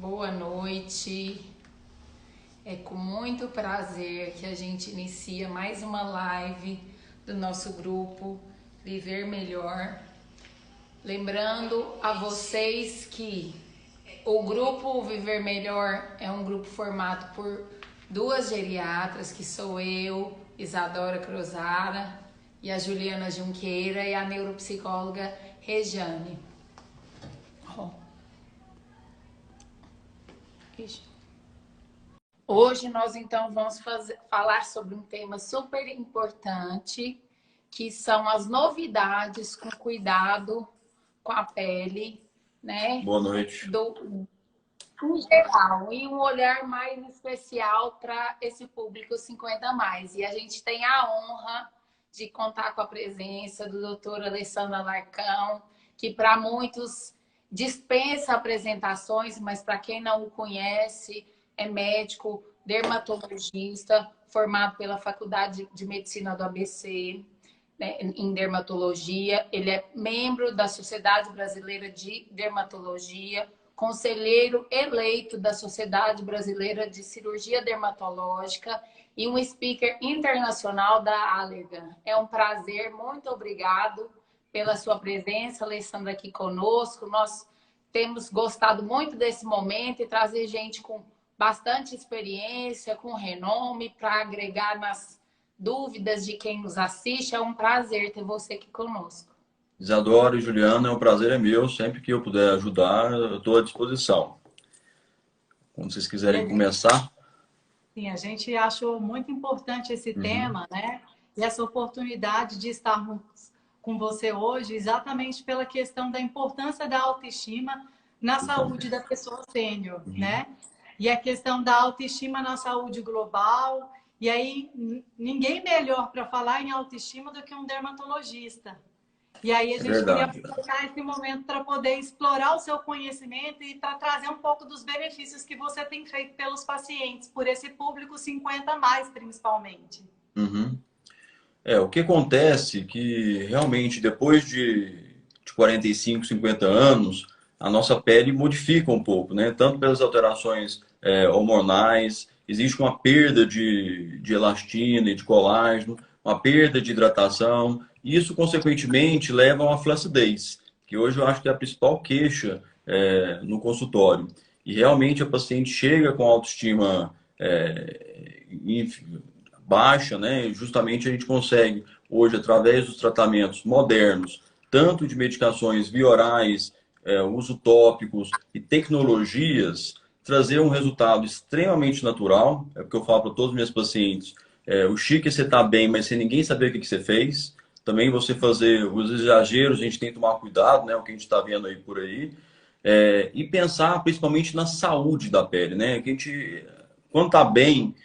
Boa noite. É com muito prazer que a gente inicia mais uma live do nosso grupo Viver Melhor. Lembrando a vocês que o grupo Viver Melhor é um grupo formado por duas geriatras, que sou eu, Isadora Cruzara, e a Juliana Junqueira, e a neuropsicóloga Rejane. Hoje nós então vamos falar sobre um tema super importante, que são as novidades com cuidado com a pele, né? Boa noite. Em geral, e um olhar mais especial para esse público 50 a mais. E a gente tem a honra de contar com a presença do Dr. Alessandro Alarcão, que para muitos dispensa apresentações, mas para quem não o conhece, é médico dermatologista, formado pela Faculdade de Medicina do ABC, né, em dermatologia. Ele é membro da Sociedade Brasileira de Dermatologia, conselheiro eleito da Sociedade Brasileira de Cirurgia Dermatológica e um speaker internacional da Allergan. É um prazer, muito obrigado pela sua presença, Alessandra, aqui conosco. Nós temos gostado muito desse momento e trazer gente com bastante experiência, com renome, para agregar nas dúvidas de quem nos assiste. É um prazer ter você aqui conosco. Isadora e Juliana, o prazer é meu. Sempre que eu puder ajudar, eu estou à disposição. Quando vocês quiserem começar. Sim, a gente achou muito importante esse tema, né? E essa oportunidade de estarmos com você hoje, exatamente pela questão da importância da autoestima na saúde da pessoa sênior, né? E a questão da autoestima na saúde global. E aí, ninguém melhor para falar em autoestima do que um dermatologista. E aí a gente queria aproveitar esse momento para poder explorar o seu conhecimento e para trazer um pouco dos benefícios que você tem feito pelos pacientes, por esse público 50 a mais, principalmente. O que acontece é que realmente depois de 45, 50 anos, a nossa pele modifica um pouco, né? Tanto pelas alterações hormonais, existe uma perda de elastina e de colágeno, uma perda de hidratação. Isso, consequentemente, leva a uma flacidez, que hoje eu acho que é a principal queixa no consultório. E realmente a paciente chega com autoestima baixa, né? Justamente a gente consegue, hoje, através dos tratamentos modernos, tanto de medicações biorais, uso tópicos e tecnologias, trazer um resultado extremamente natural. É o que eu falo para todos os meus pacientes. O chique é você estar bem, mas sem ninguém saber o que você fez. Também você fazer os exageros, a gente tem que tomar cuidado, né? O que a gente está vendo aí por aí. E pensar principalmente na saúde da pele, né? Que a gente, quando está bem,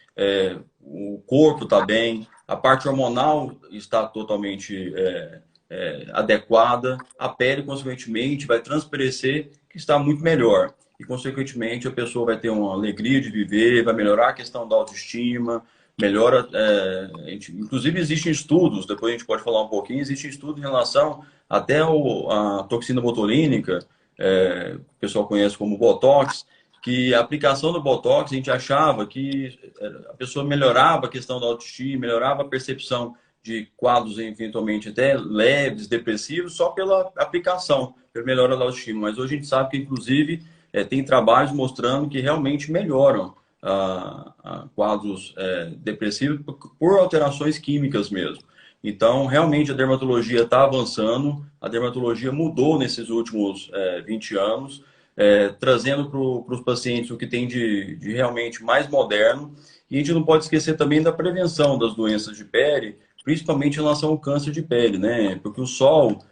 o corpo está bem, a parte hormonal está totalmente adequada, a pele, consequentemente, vai transparecer que está muito melhor. E, consequentemente, a pessoa vai ter uma alegria de viver, vai melhorar a questão da autoestima, melhora... inclusive, existem estudos, depois a gente pode falar um pouquinho, existem estudos em relação até a toxina botulínica, que o pessoal conhece como Botox, que a aplicação do Botox, a gente achava que a pessoa melhorava a questão da autoestima, melhorava a percepção de quadros eventualmente até leves, depressivos, só pela aplicação, pela melhora da autoestima. Mas hoje a gente sabe que, inclusive, tem trabalhos mostrando que realmente melhoram quadros depressivos por alterações químicas mesmo. Então, realmente, a dermatologia está avançando, a dermatologia mudou nesses últimos 20 anos, trazendo para os pacientes o que tem de realmente mais moderno. E a gente não pode esquecer também da prevenção das doenças de pele, principalmente em relação ao câncer de pele, né? Porque o sol,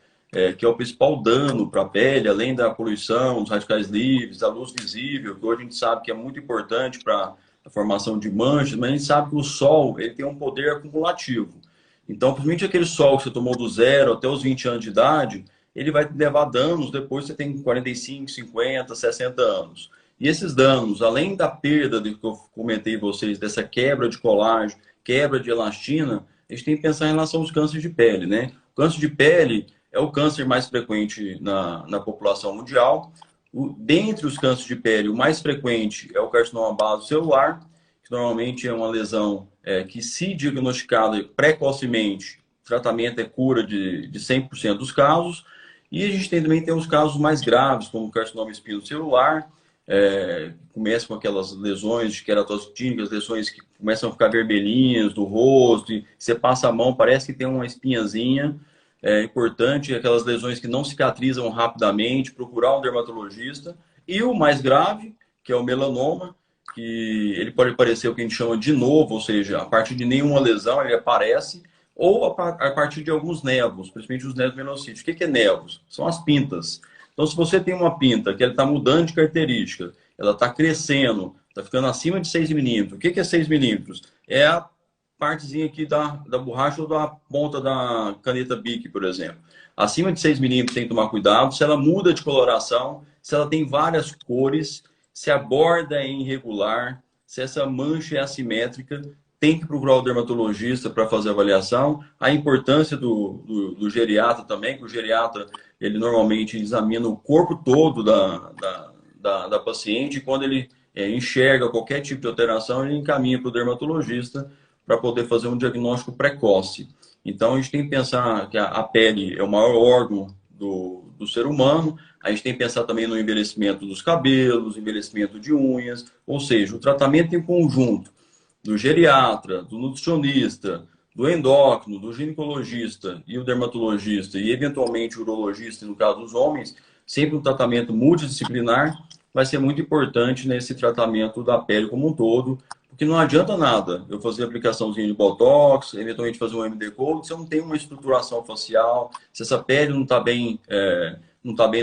que é o principal dano para a pele, além da poluição, dos radicais livres, da luz visível, que hoje a gente sabe que é muito importante para a formação de manchas, mas a gente sabe que o sol ele tem um poder acumulativo. Então, principalmente aquele sol que você tomou do 0 até os 20 anos de idade, ele vai levar danos depois que você tem 45, 50, 60 anos. E esses danos, além da perda que eu comentei vocês, dessa quebra de colágeno, quebra de elastina, a gente tem que pensar em relação aos cânceres de pele, né? O câncer de pele é o câncer mais frequente na população mundial. Dentre os cânceres de pele, o mais frequente é o carcinoma basocelular, que normalmente é uma lesão que, se diagnosticada precocemente, o tratamento é cura de 100% dos casos. E a gente também tem os casos mais graves, como o carcinoma espinocelular, começa com aquelas lesões de queratose clínicas, lesões que começam a ficar vermelhinhas do rosto, e você passa a mão, parece que tem uma espinhazinha. É importante, aquelas lesões que não cicatrizam rapidamente, procurar um dermatologista. E o mais grave, que é o melanoma, que ele pode aparecer o que a gente chama de novo, ou seja, a partir de nenhuma lesão ele aparece, ou a partir de alguns névoos, principalmente os névoos melocíticos. O que é névoos? São as pintas. Então, se você tem uma pinta que ela está mudando de característica, ela está crescendo, está ficando acima de 6 milímetros. O que é 6 milímetros? É a partezinha aqui da borracha ou da ponta da caneta Bic, por exemplo. Acima de 6 milímetros tem que tomar cuidado. Se ela muda de coloração, se ela tem várias cores, se a borda é irregular, se essa mancha é assimétrica, tem que procurar o dermatologista para fazer a avaliação. A importância do geriatra também, que o geriatra ele normalmente examina o corpo todo da paciente, e quando ele enxerga qualquer tipo de alteração, ele encaminha para o dermatologista para poder fazer um diagnóstico precoce. Então, a gente tem que pensar que a pele é o maior órgão do ser humano. A gente tem que pensar também no envelhecimento dos cabelos, envelhecimento de unhas, ou seja, o tratamento em conjunto do geriatra, do nutricionista, do endócrino, do ginecologista e o dermatologista e, eventualmente, o urologista, no caso dos homens, sempre um tratamento multidisciplinar vai ser muito importante nesse tratamento da pele como um todo, porque não adianta nada eu fazer aplicaçãozinha de Botox, eventualmente fazer um MD Cold, se eu não tenho uma estruturação facial, se essa pele não está bem,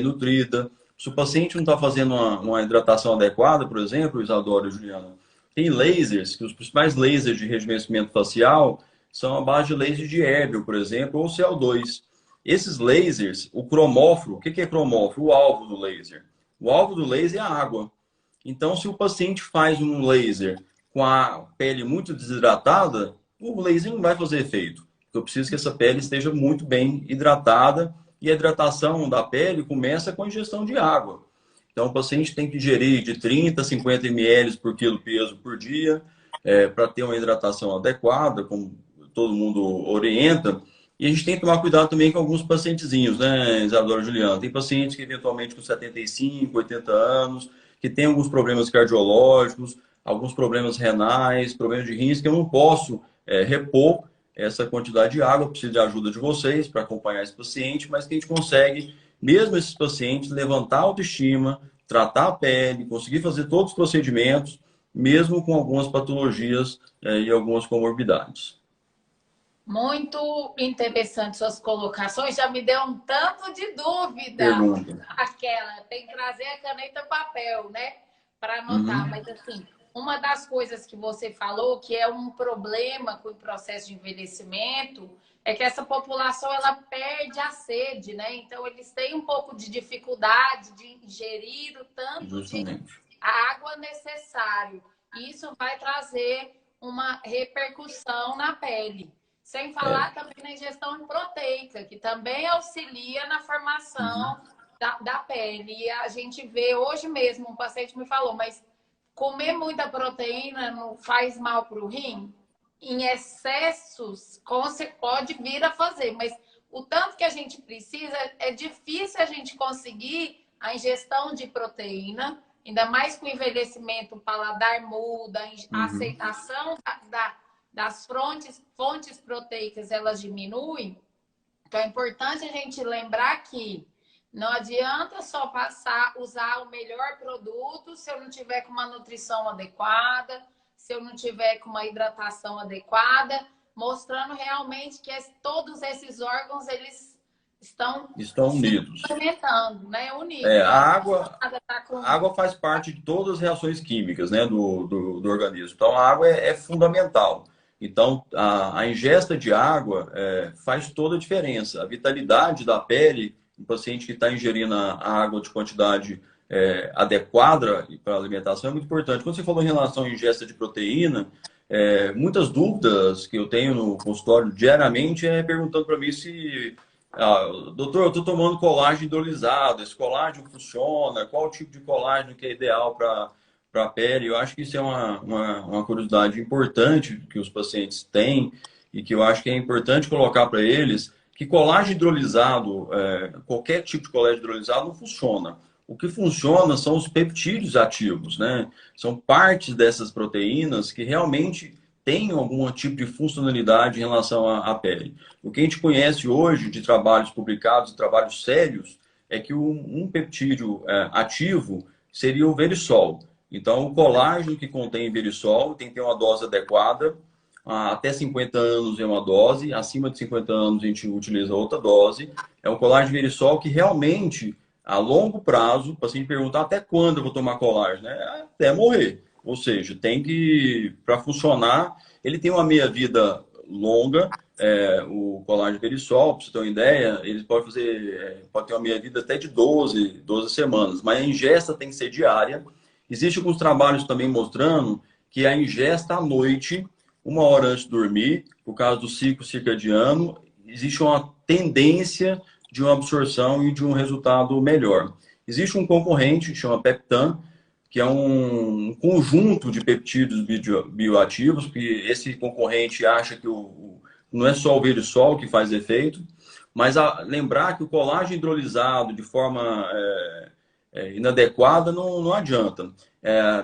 nutrida, se o paciente não está fazendo uma hidratação adequada, por exemplo, Isadora e Juliana, tem lasers, que os principais lasers de rejuvenescimento facial são a base de lasers de Hébel, por exemplo, ou CO2. Esses lasers, o cromóforo, o que é cromóforo? O alvo do laser. O alvo do laser é a água. Então, se o paciente faz um laser com a pele muito desidratada, o laser não vai fazer efeito. Eu preciso que essa pele esteja muito bem hidratada, e a hidratação da pele começa com a ingestão de água. Então, o paciente tem que ingerir de 30 a 50 ml por quilo peso por dia, para ter uma hidratação adequada, como todo mundo orienta. E a gente tem que tomar cuidado também com alguns pacientezinhos, né, Isadora e Juliana? Tem pacientes que, eventualmente, com 75, 80 anos, que tem alguns problemas cardiológicos, alguns problemas renais, problemas de rins, que eu não posso repor essa quantidade de água. Eu preciso de ajuda de vocês para acompanhar esse paciente, mas que a gente consegue, mesmo esses pacientes, levantar a autoestima, tratar a pele, conseguir fazer todos os procedimentos, mesmo com algumas patologias e algumas comorbidades. Muito interessante suas colocações, já me deu um tanto de dúvida. Pergunta. Aquela, tem que trazer a caneta e papel, né? Para anotar. Mas assim, uma das coisas que você falou, que é um problema com o processo de envelhecimento, é que essa população ela perde a sede, né? Então eles têm um pouco de dificuldade de ingerir o tanto de água necessário. Isso vai trazer uma repercussão na pele. Sem falar também na ingestão proteica, que também auxilia na formação da pele. E a gente vê hoje mesmo, um paciente me falou, mas comer muita proteína não faz mal para o rim? Em excessos, pode vir a fazer, mas o tanto que a gente precisa, é difícil a gente conseguir a ingestão de proteína, ainda mais com o envelhecimento, o paladar muda, a aceitação das fontes proteicas, elas diminuem. Então, é importante a gente lembrar que não adianta só usar o melhor produto se eu não tiver com uma nutrição adequada, se eu não tiver com uma hidratação adequada, mostrando realmente que todos esses órgãos, eles estão unidos. Complementando, né? Unidos. A água faz parte de todas as reações químicas, né, do organismo. Então, a água é fundamental. Então, a ingesta de água faz toda a diferença. A vitalidade da pele, o paciente que está ingerindo a água de quantidade adequada para a alimentação é muito importante. Quando você falou em relação à ingesta de proteína, muitas dúvidas que eu tenho no consultório diariamente perguntando para mim se Doutor, eu estou tomando colágeno hidrolisado. Esse colágeno funciona? Qual o tipo de colágeno que é ideal para a pele? Eu acho que isso é uma curiosidade importante que os pacientes têm e que eu acho que é importante colocar para eles que colágeno hidrolisado, qualquer tipo de colágeno hidrolisado não funciona. O que funciona são os peptídeos ativos, né? São partes dessas proteínas que realmente têm algum tipo de funcionalidade em relação à pele. O que a gente conhece hoje de trabalhos publicados, trabalhos sérios, é que um peptídeo ativo seria o verisol. Então, o colágeno que contém verisol tem que ter uma dose adequada. Até 50 anos é uma dose, acima de 50 anos a gente utiliza outra dose. É um colágeno verisol que realmente, a longo prazo, o paciente pergunta até quando eu vou tomar colágeno? Até morrer. Ou seja, tem que, para funcionar, ele tem uma meia-vida longa, o colágeno verisol, para você ter uma ideia, ele pode ter uma meia-vida até de 12 semanas, mas a ingesta tem que ser diária. Existem alguns trabalhos também mostrando que a ingesta à noite, 1 hora antes de dormir, por causa do ciclo circadiano, existe uma tendência de uma absorção e de um resultado melhor. Existe um concorrente, que chama Peptan, que é um conjunto de peptídeos bioativos, que esse concorrente acha que não é só o verisol que faz efeito, mas lembrar que o colágeno hidrolisado de forma inadequada não adianta.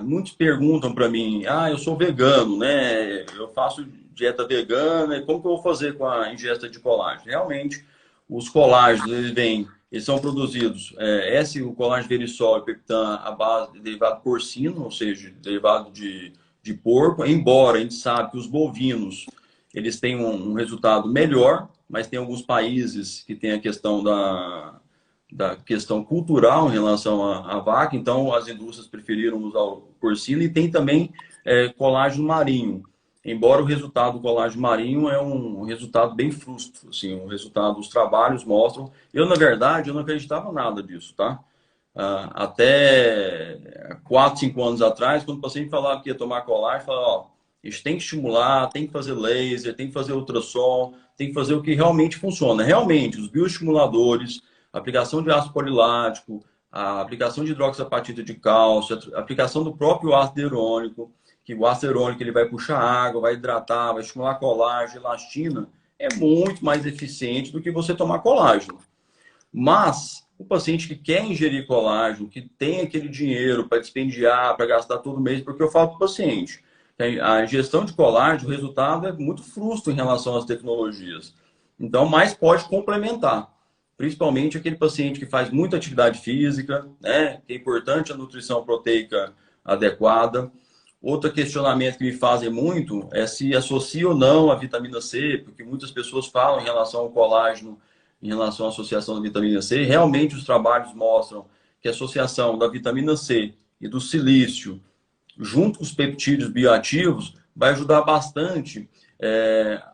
Muitos perguntam para mim, eu sou vegano, né? Eu faço dieta vegana, e como que eu vou fazer com a ingesta de colágeno? Realmente, os colágenos, eles são produzidos, o colágeno verisol e peptan, a base de derivado porcino, ou seja, derivado de porco, embora a gente sabe que os bovinos, eles têm um resultado melhor, mas tem alguns países que tem a questão da questão cultural em relação à vaca, então as indústrias preferiram usar o porcino e tem também colágeno marinho. Embora o resultado do colágeno marinho é um resultado bem frustro, assim, um resultado, os trabalhos mostram. Na verdade, eu não acreditava nada disso, tá? Até 4, 5 anos atrás, quando o paciente falava que ia tomar colágeno, falava, a gente tem que estimular, tem que fazer laser, tem que fazer ultrassom, tem que fazer o que realmente funciona. Realmente, os bioestimuladores, a aplicação de ácido polilático, a aplicação de hidroxapatita de cálcio, a aplicação do próprio ácido hialurônico, que o ácido hialurônico ele vai puxar água, vai hidratar, vai estimular colágeno, elastina, é muito mais eficiente do que você tomar colágeno. Mas o paciente que quer ingerir colágeno, que tem aquele dinheiro para dispendiar, para gastar todo mês, porque eu falo para o paciente, a ingestão de colágeno, o resultado é muito frustro em relação às tecnologias. Então, mais pode complementar. Principalmente aquele paciente que faz muita atividade física, né? Que é importante a nutrição proteica adequada. Outro questionamento que me fazem muito é se associa ou não a vitamina C, porque muitas pessoas falam em relação ao colágeno, em relação à associação da vitamina C. Realmente os trabalhos mostram que a associação da vitamina C e do silício, junto com os peptídeos bioativos, vai ajudar bastante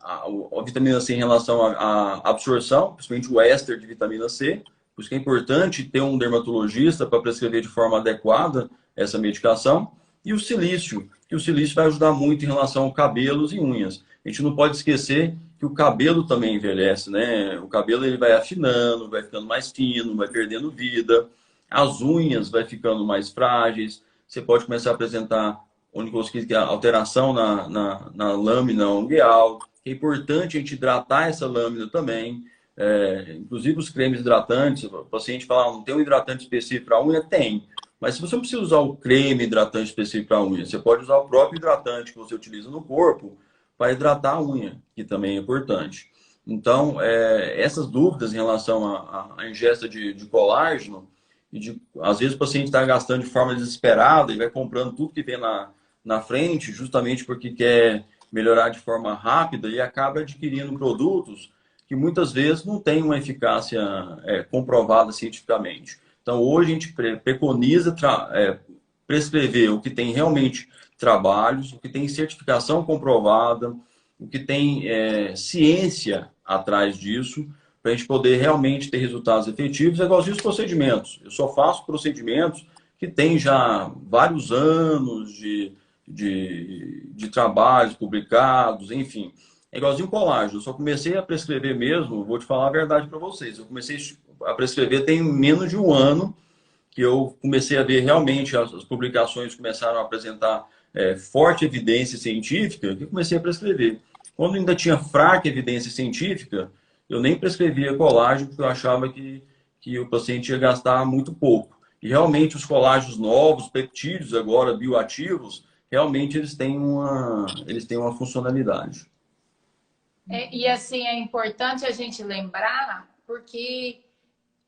a vitamina C em relação à absorção, principalmente o éster de vitamina C. Por isso que é importante ter um dermatologista para prescrever de forma adequada essa medicação. E o silício, que o silício vai ajudar muito em relação a cabelos e unhas. A gente não pode esquecer que o cabelo também envelhece, né? O cabelo ele vai afinando, vai ficando mais fino, vai perdendo vida. As unhas vai ficando mais frágeis. Você pode começar a apresentar alteração na lâmina ungueal. É importante a gente hidratar essa lâmina também. Inclusive os cremes hidratantes, o paciente fala, não tem um hidratante específico para a unha? Tem. Mas se você não precisa usar o creme hidratante específico para a unha, você pode usar o próprio hidratante que você utiliza no corpo para hidratar a unha, que também é importante. Então, essas dúvidas em relação à ingesta de colágeno, às vezes o paciente está gastando de forma desesperada e vai comprando tudo que vem na frente, justamente porque quer melhorar de forma rápida e acaba adquirindo produtos que muitas vezes não têm uma eficácia comprovada cientificamente. Então, hoje a gente preconiza prescrever o que tem realmente trabalhos, o que tem certificação comprovada, o que tem ciência atrás disso, para a gente poder realmente ter resultados efetivos. É igualzinho os procedimentos. Eu só faço procedimentos que têm já vários anos de trabalhos publicados, enfim. É igualzinho colágeno. Eu só comecei a prescrever mesmo, vou te falar a verdade para vocês. Eu comecei a prescrever tem menos de um ano que eu comecei a ver realmente as publicações começaram a apresentar forte evidência científica, que eu comecei a prescrever. Quando ainda tinha fraca evidência científica, eu nem prescrevia colágeno, porque eu achava que o paciente ia gastar muito pouco. E realmente os colágenos novos, peptídeos agora, bioativos, realmente eles têm uma funcionalidade. E assim, é importante a gente lembrar, porque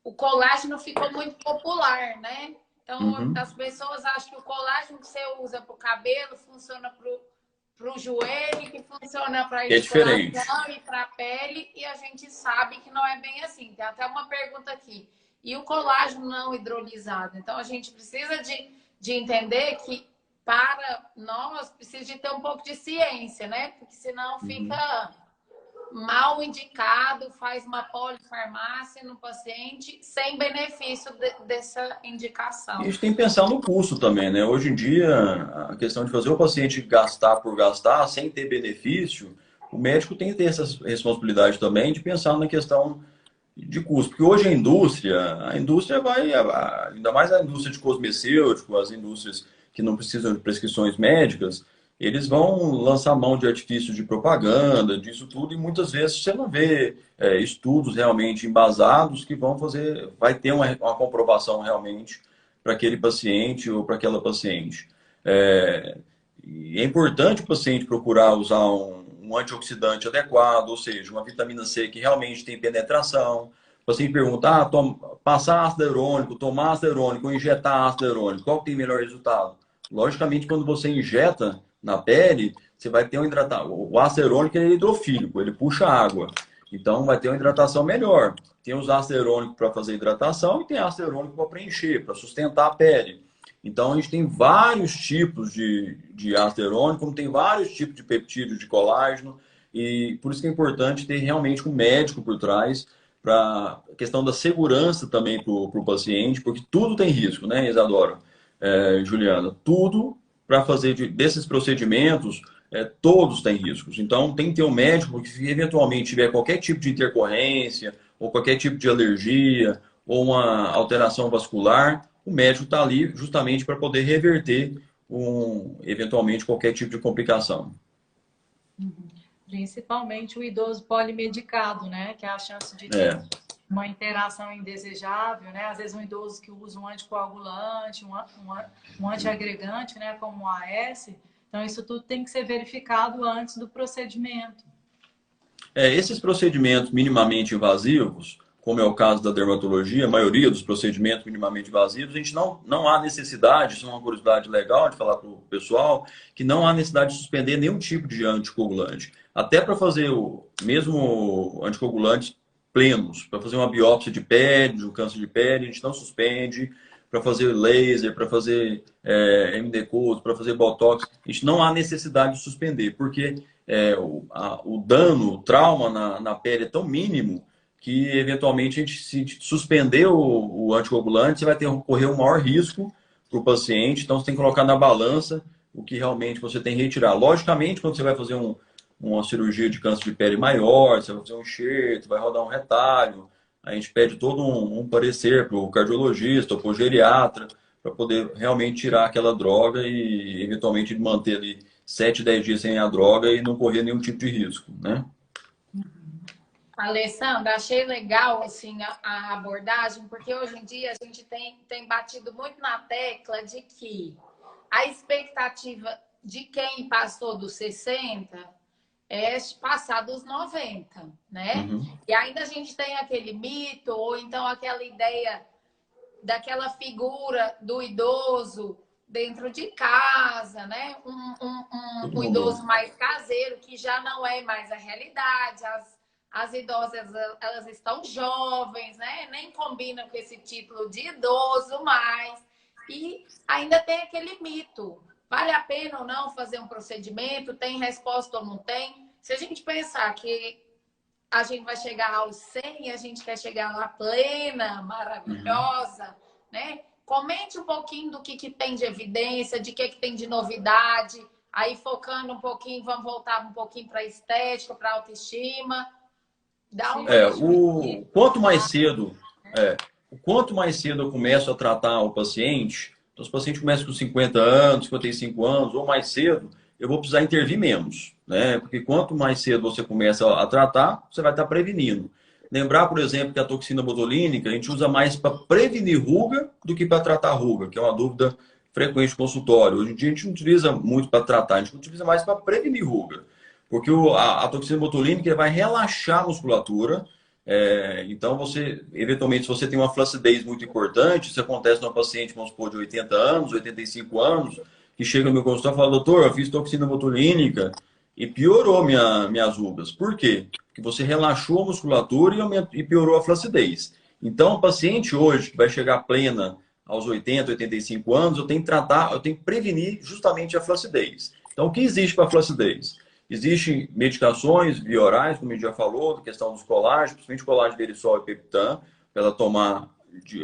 o colágeno ficou muito popular, né? Então, Uhum. as pessoas acham que o colágeno que você usa para o cabelo funciona para o joelho, que funciona para a É diferente. articulação e para a pele, e a gente sabe que não é bem assim. Tem até uma pergunta aqui. E o colágeno não hidrolisado? Então, a gente precisa de entender que para nós precisa de ter um pouco de ciência, né? Porque senão Uhum. fica mal indicado, faz uma polifarmácia no paciente sem benefício dessa E a indicação. gente tem que pensar no custo também, né? Hoje em dia, a questão de fazer o paciente gastar por gastar, sem ter benefício, o médico tem que ter essa responsabilidade também de pensar na questão de custo. Porque hoje a indústria vai, ainda mais a indústria de cosmecêutico, as indústrias que não precisam de prescrições médicas, eles vão lançar mão de artifícios de propaganda, disso tudo, e muitas vezes você não vê estudos realmente embasados que vão fazer, vai ter uma comprovação realmente para aquele paciente ou para aquela paciente. É, e é importante o paciente procurar usar um antioxidante adequado, ou seja, uma vitamina C que realmente tem penetração. O paciente pergunta, passar ácido hialurônico, tomar ácido hialurônico ou injetar ácido hialurônico, qual que tem melhor resultado? Logicamente, quando você injeta na pele, você vai ter um hidratação. O ácido hialurônico é hidrofílico, ele puxa água. Então, vai ter uma hidratação melhor. Tem os ácidos hialurônicos para fazer hidratação e tem ácido hialurônico para preencher, para sustentar a pele. Então, a gente tem vários tipos de ácido hialurônico, como tem vários tipos de peptídeos de colágeno, e por isso que é importante ter realmente um médico por trás, para a questão da segurança também para o paciente, porque tudo tem risco, né, Isadora? Juliana? Tudo para fazer desses procedimentos, todos têm riscos. Então, tem que ter um médico, porque se eventualmente tiver qualquer tipo de intercorrência, ou qualquer tipo de alergia, ou uma alteração vascular, o médico está ali justamente para poder reverter eventualmente qualquer tipo de complicação. Principalmente o idoso polimedicado, né? Que é a chance de ter É, uma interação indesejável, né? Às vezes um idoso que usa um anticoagulante, um antiagregante, né? Como o AS. Então, isso tudo tem que ser verificado antes do procedimento. Esses procedimentos minimamente invasivos, como é o caso da dermatologia, a maioria dos procedimentos minimamente invasivos, a gente não há necessidade, isso é uma curiosidade legal de falar para o pessoal, que não há necessidade de suspender nenhum tipo de anticoagulante. Até para fazer o mesmo anticoagulantes plenos, para fazer uma biópsia de pele, de um câncer de pele, a gente não suspende. Para fazer laser, para fazer MD-Coat, para fazer Botox, a gente não há necessidade de suspender, porque o dano, o trauma na pele é tão mínimo que, eventualmente, a gente, se suspender o anticoagulante, você vai correr um maior risco para o paciente. Então, você tem que colocar na balança o que realmente você tem que retirar. Logicamente, quando você vai fazer uma cirurgia de câncer de pele maior, você vai fazer um enxerto, vai rodar um retalho, a gente pede todo um parecer para o cardiologista ou para o geriatra, para poder realmente tirar aquela droga e, eventualmente, manter ali 7, 10 dias sem a droga e não correr nenhum tipo de risco, né? Alessandra, achei legal assim a abordagem, porque hoje em dia a gente tem batido muito na tecla de que a expectativa de quem passou dos 60 é passar dos 90, né? Uhum. E ainda a gente tem aquele mito, ou então aquela ideia daquela figura do idoso dentro de casa, né? Tudo Um mudou. idoso mais caseiro, que já não é mais a realidade. As idosas, elas estão jovens, né? Nem combinam com esse título de idoso mais. E ainda tem aquele mito. Vale a pena ou não fazer um procedimento? Tem resposta ou não tem? Se a gente pensar que a gente vai chegar aos 100 e a gente quer chegar lá plena, Uhum. maravilhosa, né? Comente um pouquinho do que tem de evidência, de que tem de novidade, Aí focando um pouquinho, vamos voltar um pouquinho para estética, para autoestima. Dá um quanto mais cedo, o quanto mais cedo eu começo a tratar o paciente, então os pacientes começam com 50 anos, 55 anos ou mais cedo, eu vou precisar intervir menos, né? Porque quanto mais cedo você começa a tratar, você vai estar prevenindo. Lembrar, por exemplo, que a toxina botulínica a gente usa mais para prevenir ruga do que para tratar ruga, que é uma dúvida frequente no consultório. Hoje em dia a gente não utiliza muito para tratar, a gente utiliza mais para prevenir ruga. Porque a toxina botulínica vai relaxar a musculatura. Então, você, eventualmente, se você tem uma flacidez muito importante, isso acontece numa paciente, vamos supor, de 80 anos, 85 anos, que chega no meu consultório e fala, doutor, eu fiz toxina botulínica e piorou minhas rugas. Por quê? Porque você relaxou a musculatura e piorou a flacidez. Então, o paciente hoje, que vai chegar plena aos 80, 85 anos, eu tenho que tratar, eu tenho que prevenir justamente a flacidez. Então, o que existe para a flacidez? Existem medicações via orais, como a gente já falou, da questão dos colágenos, principalmente colágeno verisol e peptan, para ela tomar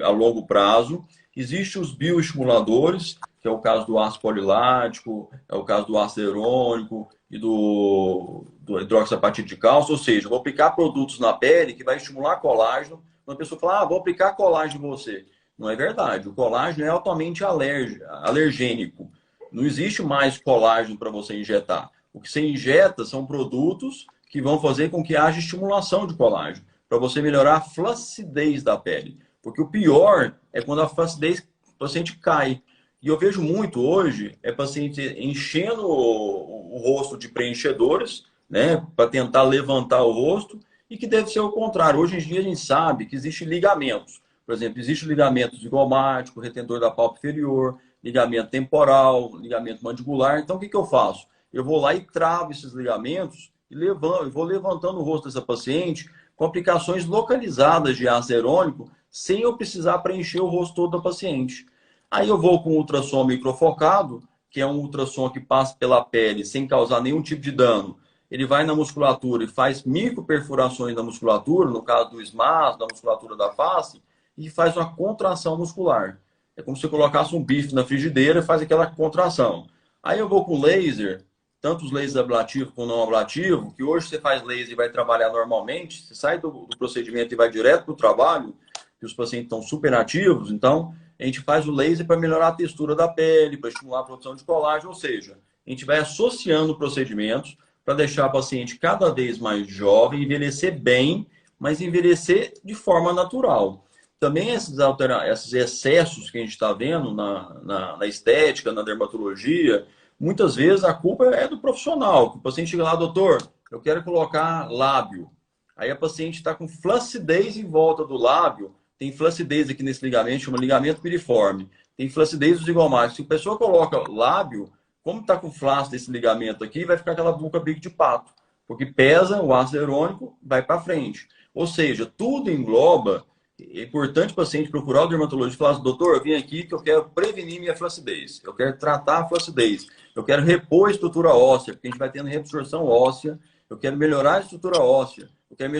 a longo prazo. Existem os bioestimuladores, que é o caso do ácido polilático, é o caso do ácido hialurônico e do hidroxapatite de cálcio, ou seja, eu vou aplicar produtos na pele que vai estimular colágeno. Quando a pessoa fala, vou aplicar colágeno em você. Não é verdade. O colágeno é altamente alergênico. Não existe mais colágeno para você injetar. O que você injeta são produtos que vão fazer com que haja estimulação de colágeno, para você melhorar a flacidez da pele. Porque o pior é quando a flacidez do paciente cai. E eu vejo muito hoje, paciente enchendo o rosto de preenchedores, né, para tentar levantar o rosto, e que deve ser o contrário. Hoje em dia a gente sabe que existem ligamentos. Por exemplo, existe o ligamento zigomático, retentor da pálpebra inferior, ligamento temporal, ligamento mandibular. Então, o que eu faço? Eu vou lá e travo esses ligamentos e vou levantando o rosto dessa paciente com aplicações localizadas de ácido hialurônico, sem eu precisar preencher o rosto todo da paciente. Aí eu vou com ultrassom microfocado, que é um ultrassom que passa pela pele sem causar nenhum tipo de dano. Ele vai na musculatura e faz microperfurações na musculatura, no caso do SMAS, da musculatura da face, e faz uma contração muscular. É como se você colocasse um bife na frigideira e faz aquela contração. Aí eu vou com laser, tanto os lasers ablativos como não ablativos, que hoje você faz laser e vai trabalhar normalmente, você sai do procedimento e vai direto para o trabalho, que os pacientes estão super ativos, então a gente faz o laser para melhorar a textura da pele, para estimular a produção de colágeno, ou seja, a gente vai associando procedimentos para deixar a paciente cada vez mais jovem, envelhecer bem, mas envelhecer de forma natural. Também esses excessos que a gente está vendo na estética, na dermatologia, muitas vezes a culpa é do profissional. O paciente chega lá, doutor, eu quero colocar lábio. Aí a paciente está com flacidez em volta do lábio. Tem flacidez aqui nesse ligamento, chama ligamento piriforme. Tem flacidez dos zigomáticos. Se a pessoa coloca lábio, como está com flácido esse ligamento aqui, vai ficar aquela boca bico de pato. Porque pesa, o ácido hialurônico vai para frente. Ou seja, tudo engloba. É importante o paciente procurar o dermatologista e falar assim, doutor, eu vim aqui que eu quero prevenir minha flacidez. Eu quero tratar a flacidez. Eu quero repor a estrutura óssea, porque a gente vai tendo reabsorção óssea. Eu quero melhorar a estrutura óssea. Eu quero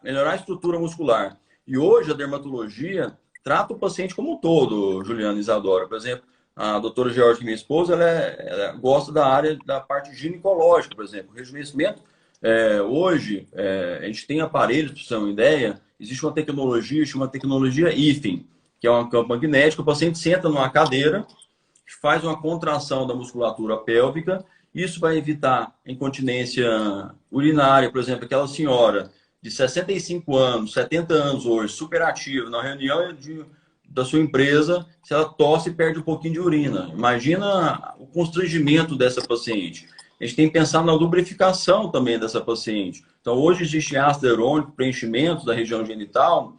melhorar a estrutura muscular. E hoje a dermatologia trata o paciente como um todo, Juliana e Isadora. Por exemplo, a doutora Georgia, minha esposa, ela gosta da área da parte ginecológica, por exemplo. O rejuvenescimento, hoje, a gente tem aparelhos, para você ter uma ideia, existe uma tecnologia, chama tecnologia IFIM, que é um campo magnético. O paciente senta numa cadeira, faz uma contração da musculatura pélvica. Isso vai evitar incontinência urinária, por exemplo, aquela senhora de 65 anos, 70 anos hoje, super ativa, na reunião da sua empresa, se ela tosse e perde um pouquinho de urina. Imagina o constrangimento dessa paciente. A gente tem que pensar na lubrificação também dessa paciente. Então, hoje existe ácido hialurônico, preenchimento da região genital,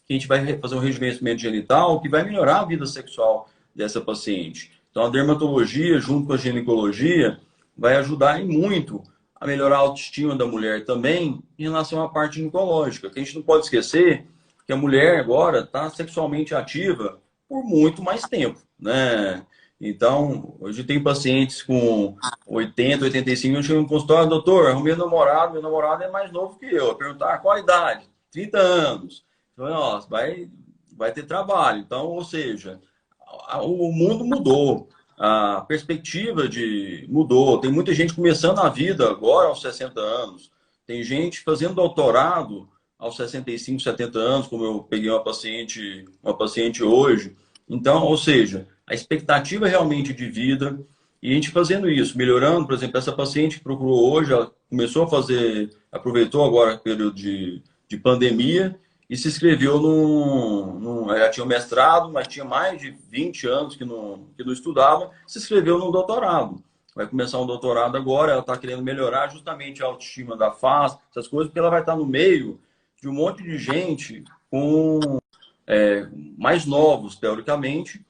que a gente vai fazer um rejuvenescimento genital que vai melhorar a vida sexual dessa paciente. Então, a dermatologia, junto com a ginecologia, vai ajudar muito a melhorar a autoestima da mulher também em relação à parte ginecológica. Que a gente não pode esquecer que a mulher agora está sexualmente ativa por muito mais tempo, né? Então, hoje tem pacientes com 80, 85 anos chegam no consultório, doutor, meu namorado é mais novo que eu. Perguntar qual a idade? 30 anos. Então, nossa, vai ter trabalho. Então, ou seja, o mundo mudou. a perspectiva mudou. Tem muita gente começando a vida agora aos 60 anos. Tem gente fazendo doutorado aos 65, 70 anos, como eu peguei uma paciente hoje. Então, ou seja, a expectativa realmente de vida, e a gente fazendo isso, melhorando, por exemplo, essa paciente que procurou hoje, ela começou a fazer, aproveitou agora o período de pandemia e se inscreveu ela tinha um mestrado, mas tinha mais de 20 anos que não estudava, se inscreveu num doutorado. Vai começar um doutorado agora, ela está querendo melhorar justamente a autoestima da face, essas coisas, porque ela vai estar no meio de um monte de gente mais novos, teoricamente,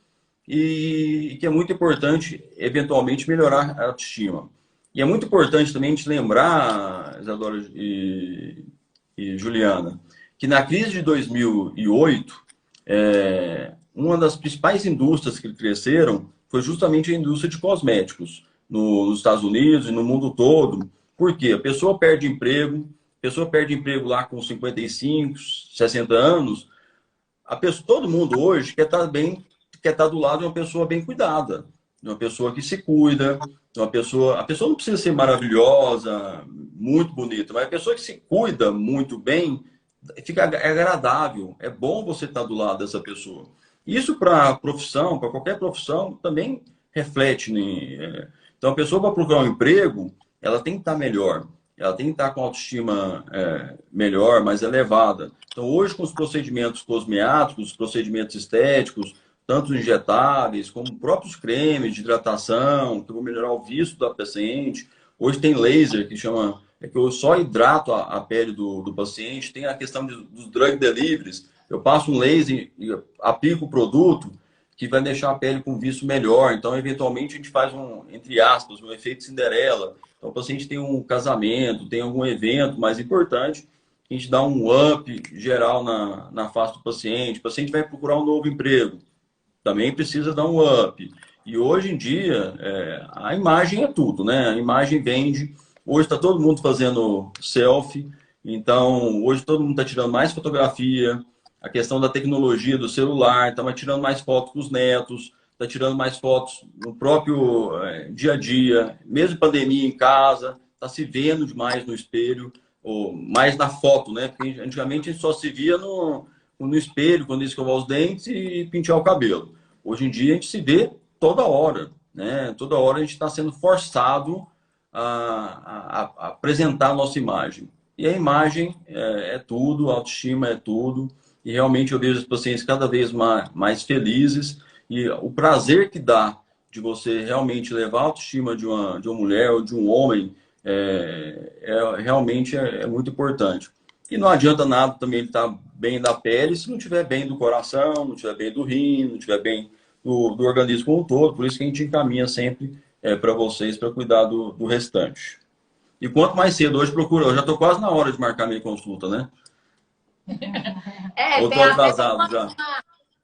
e que é muito importante, eventualmente, melhorar a autoestima. E é muito importante também a gente lembrar, Isadora e Juliana, que na crise de 2008, uma das principais indústrias que cresceram foi justamente a indústria de cosméticos nos Estados Unidos e no mundo todo. Por quê? A pessoa perde emprego lá com 55, 60 anos. Todo mundo hoje quer estar do lado de uma pessoa bem cuidada, de uma pessoa que se cuida, de uma pessoa... A pessoa não precisa ser maravilhosa, muito bonita, mas a pessoa que se cuida muito bem, é agradável, é bom você estar do lado dessa pessoa. Isso para profissão, para qualquer profissão, também reflete. Então, a pessoa para procurar um emprego, ela tem que estar melhor, ela tem que estar com autoestima melhor, mais elevada. Então, hoje, com os procedimentos cosméticos, os procedimentos estéticos, tanto injetáveis como próprios cremes de hidratação, que vão melhorar o visto da paciente. Hoje tem laser que chama... que eu só hidrato a pele do paciente. Tem a questão dos drug deliveries. Eu passo um laser e aplico o produto que vai deixar a pele com visto melhor. Então, eventualmente, a gente faz entre aspas, um efeito Cinderela. Então, o paciente tem um casamento, tem algum evento mais importante, a gente dá um up geral na face do paciente. O paciente vai procurar um novo emprego, também precisa dar um up. E hoje em dia, a imagem é tudo, né? A imagem vende. Hoje está todo mundo fazendo selfie, então hoje todo mundo está tirando mais fotografia. A questão da tecnologia do celular, está tirando mais fotos com os netos, está tirando mais fotos no próprio dia a dia, mesmo pandemia em casa, está se vendo demais no espelho, ou mais na foto, né? Porque antigamente a gente só se via no espelho, quando ia escovar os dentes e pentear o cabelo. Hoje em dia a gente se vê toda hora, né? Toda hora a gente está sendo forçado a apresentar a nossa imagem. E a imagem é tudo, a autoestima é tudo. E realmente eu vejo os pacientes cada vez mais felizes. E o prazer que dá de você realmente levar a autoestima de uma mulher ou de um homem realmente é muito importante. E não adianta nada também ele estar bem da pele se não estiver bem do coração, não estiver bem do rim, não estiver bem do organismo como um todo. Por isso que a gente encaminha sempre para vocês para cuidar do restante. E quanto mais cedo, hoje procura, eu já estou quase na hora de marcar minha consulta, né? Ou Tem estou atrasado já?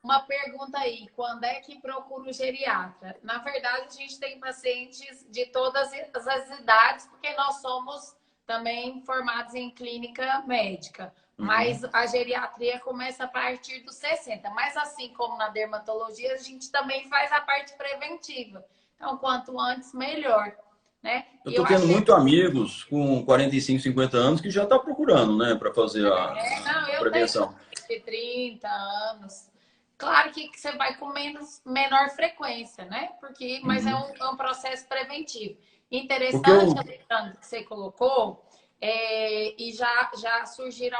Uma pergunta aí, quando é que procura o geriatra? Na verdade, a gente tem pacientes de todas as idades, porque nós somos também formados em clínica médica. Mas a geriatria começa a partir dos 60. Mas assim como na dermatologia, a gente também faz a parte preventiva. Então, quanto antes, melhor. Né? Eu estou tendo muitos amigos com 45, 50 anos que já estão procurando, né, para fazer a prevenção. Eu tenho de 30 anos. Claro que você vai com menor frequência, né? Mas é um processo preventivo. Interessante, Alexandre, que você colocou, e já surgiram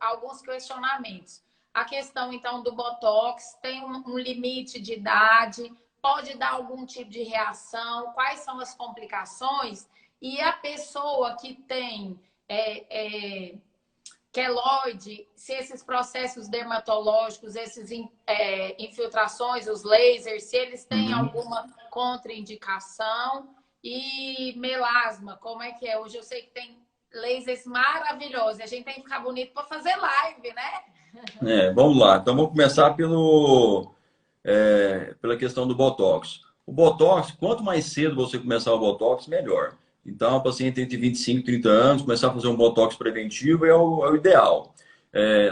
alguns questionamentos. A questão, então, do Botox tem um limite de idade, pode dar algum tipo de reação, quais são as complicações, e a pessoa que tem queloide, se esses processos dermatológicos, essas infiltrações, os lasers, se eles têm alguma contraindicação, e melasma, como é que é? Hoje eu sei que tem lasers maravilhosos, a gente tem que ficar bonito para fazer live, né? Vamos lá, então vamos começar pela questão do Botox. O Botox, quanto mais cedo você começar o Botox, melhor. Então, o paciente entre 25 e 30 anos, começar a fazer um Botox preventivo é o ideal.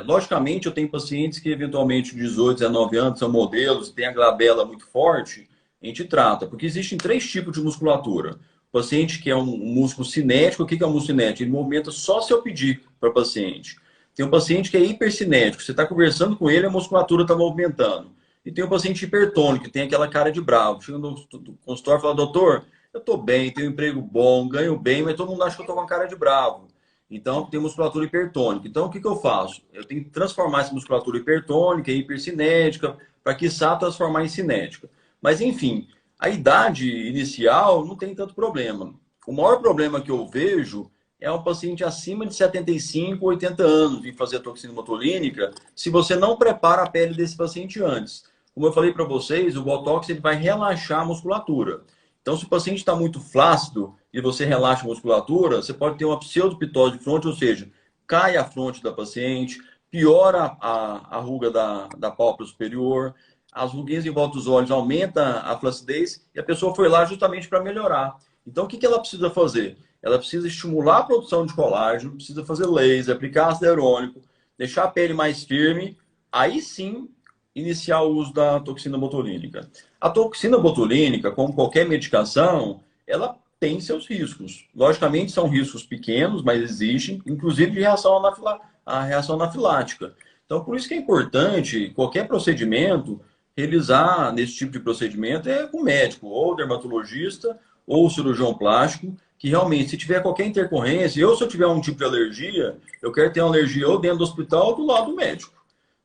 Logicamente, eu tenho pacientes que, eventualmente, de 18, 19 anos, são modelos, têm a glabela muito forte, a gente trata, porque existem 3 tipos de musculatura. O paciente que é um músculo cinético, o que é um músculo cinético? Ele movimenta só se eu pedir para o paciente. Tem um paciente que é hipercinético, você está conversando com ele, a musculatura está movimentando. E tem um paciente hipertônico, que tem aquela cara de bravo. Chega no consultório e fala, doutor, eu estou bem, tenho um emprego bom, ganho bem, mas todo mundo acha que eu estou com a cara de bravo. Então, tem musculatura hipertônica. Então, o que eu faço? Eu tenho que transformar essa musculatura hipertônica em hipercinética, para quiçá transformar em cinética. Mas, enfim, a idade inicial não tem tanto problema. O maior problema que eu vejo é um paciente acima de 75, 80 anos vir fazer a toxina botulínica, se você não prepara a pele desse paciente antes. Como eu falei para vocês, o Botox ele vai relaxar a musculatura. Então, se o paciente está muito flácido e você relaxa a musculatura, você pode ter uma pseudopitose de fronte, ou seja, cai a fronte da paciente, piora a ruga da pálpebra superior, as ruguinhas em volta dos olhos aumentam a flacidez e a pessoa foi lá justamente para melhorar. Então, o que ela precisa fazer? Ela precisa estimular a produção de colágeno, precisa fazer laser, aplicar ácido hialurônico, deixar a pele mais firme, aí sim iniciar o uso da toxina botulínica. A toxina botulínica, como qualquer medicação, ela tem seus riscos. Logicamente, são riscos pequenos, mas existem, inclusive de reação anafilática. Então, por isso que é importante, qualquer procedimento, realizar nesse tipo de procedimento é com o médico, ou dermatologista, ou cirurgião plástico, que realmente, se tiver qualquer intercorrência, ou se eu tiver um tipo de alergia, eu quero ter uma alergia ou dentro do hospital ou do lado do médico.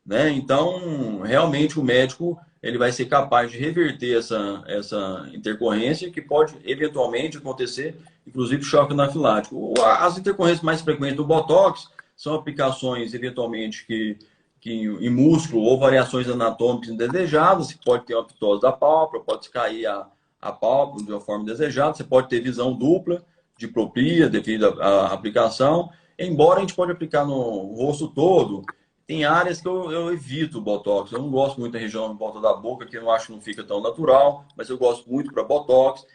Né? Então, realmente, o médico ele vai ser capaz de reverter essa intercorrência que pode, eventualmente, acontecer, inclusive, choque anafilático. As intercorrências mais frequentes do Botox são aplicações, eventualmente, que em músculo ou variações anatômicas indesejadas, que pode ter uma ptose da pálpebra, pode cair a pálpebra de uma forma desejada, você pode ter visão dupla, diplopia devido à aplicação, embora a gente pode aplicar no rosto todo. Tem áreas que eu evito o Botox. Eu não gosto muito da região em volta da boca, que eu acho que não fica tão natural, mas eu gosto muito para Botox,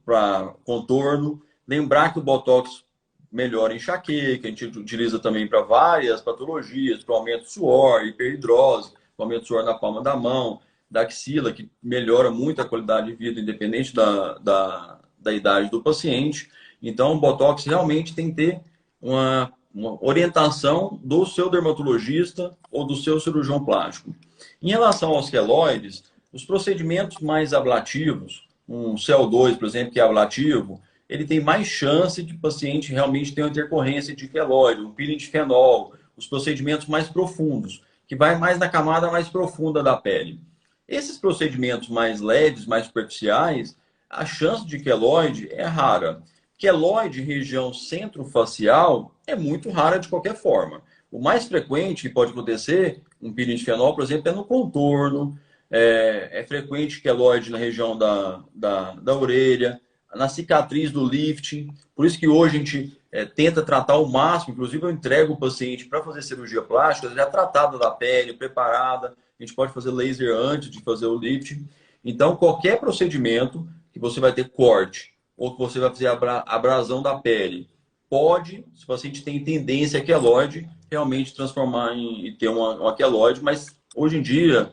para contorno. Lembrar que o Botox melhora a enxaqueca, a gente utiliza também para várias patologias, para aumento do suor, hiperidrose, aumento do suor na palma da mão, da axila, que melhora muito a qualidade de vida, independente da idade do paciente. Então, o Botox realmente tem que ter uma orientação do seu dermatologista ou do seu cirurgião plástico. Em relação aos queloides, os procedimentos mais ablativos, um CO2, por exemplo, que é ablativo, ele tem mais chance de paciente realmente ter uma intercorrência de queloide, um peeling de fenol, os procedimentos mais profundos, que vai mais na camada mais profunda da pele. Esses procedimentos mais leves, mais superficiais, a chance de queloide é rara. Queloide, região centrofacial, é muito rara de qualquer forma. O mais frequente que pode acontecer, um peeling de fenol, por exemplo, é no contorno, é frequente queloide na região da orelha, na cicatriz do lifting. Por isso que hoje a gente tenta tratar ao máximo, inclusive eu entrego o paciente para fazer cirurgia plástica, já tratada da pele, preparada, a gente pode fazer laser antes de fazer o lifting. Então, qualquer procedimento que você vai ter corte, ou que você vai fazer abrasão da pele, pode, se o paciente tem tendência a queloide, realmente transformar e ter uma queloide, mas hoje em dia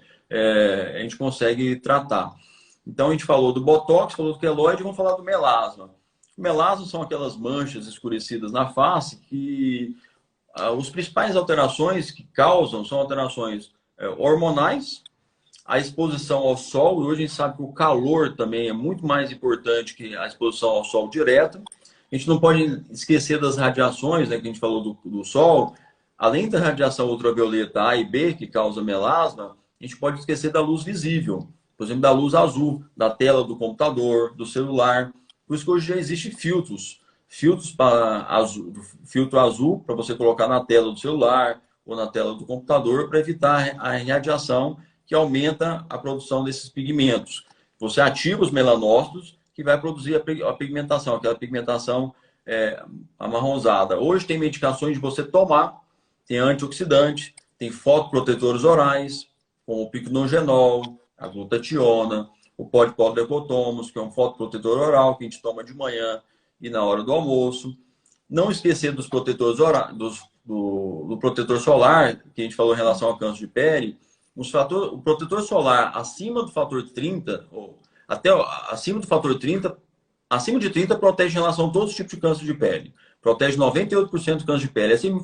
a gente consegue tratar. Então a gente falou do Botox, falou do queloide, vamos falar do melasma. O melasma são aquelas manchas escurecidas na face que as principais alterações que causam são alterações hormonais, a exposição ao sol, e hoje a gente sabe que o calor também é muito mais importante que a exposição ao sol direta. A gente não pode esquecer das radiações, né, que a gente falou do sol. Além da radiação ultravioleta A e B, que causa melasma, a gente pode esquecer da luz visível. Por exemplo, da luz azul, da tela do computador, do celular. Por isso que hoje já existem filtros. Filtro azul para você colocar na tela do celular ou na tela do computador para evitar a radiação que aumenta a produção desses pigmentos. Você ativa os melanócitos, que vai produzir a pigmentação, aquela pigmentação amarronzada. Hoje tem medicações de você tomar, tem antioxidante, tem fotoprotetores orais, como o piquenogenol, a glutationa, o pó-de-pó-glicotômus, que é um fotoprotetor oral que a gente toma de manhã e na hora do almoço. Não esquecer dos protetores orais, do protetor solar, que a gente falou em relação ao câncer de pele. O protetor solar acima do fator 30, ou até acima do fator 30, acima de 30 protege em relação a todos os tipos de câncer de pele. Protege 98% do câncer de pele. Assim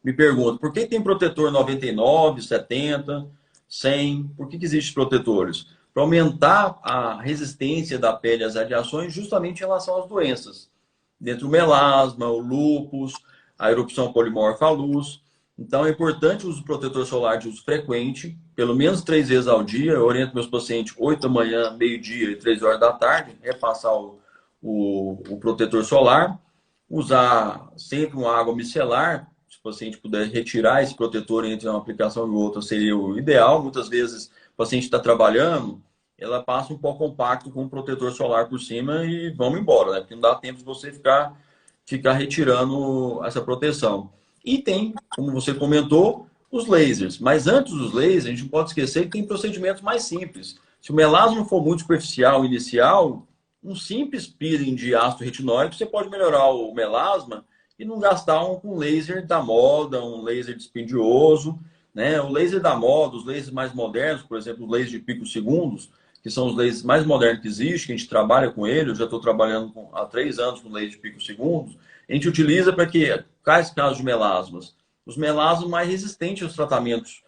me pergunta, por que tem protetor 99, 70, 100? Por que existem protetores? Para aumentar a resistência da pele às radiações, justamente em relação às doenças. Dentro do melasma, o lúpus, a erupção polimorfa à luz. Então, é importante o uso do protetor solar de uso frequente, pelo menos 3 vezes ao dia. Eu oriento meus pacientes 8 da manhã, meio-dia e 3 horas da tarde, repassar o protetor solar. Usar sempre uma água micelar. Se o paciente puder retirar esse protetor entre uma aplicação e outra, seria o ideal. Muitas vezes o paciente está trabalhando, ela passa um pó compacto com um protetor solar por cima e vamos embora, né? Porque não dá tempo de você ficar retirando essa proteção. E tem, como você comentou, os lasers. Mas antes dos lasers, a gente não pode esquecer que tem procedimentos mais simples. Se o melasma for muito superficial, inicial, um simples peeling de ácido retinóico, você pode melhorar o melasma e não gastar com laser da moda, um laser dispendioso, né? O laser da moda, os lasers mais modernos, por exemplo, os lasers de picosegundos, que são os lasers mais modernos que existem, que a gente trabalha com ele. Eu já estou trabalhando há 3 anos com laser de picosegundos. A gente utiliza para que, quais casos de melasmas? Os melasmas mais resistentes aos tratamentos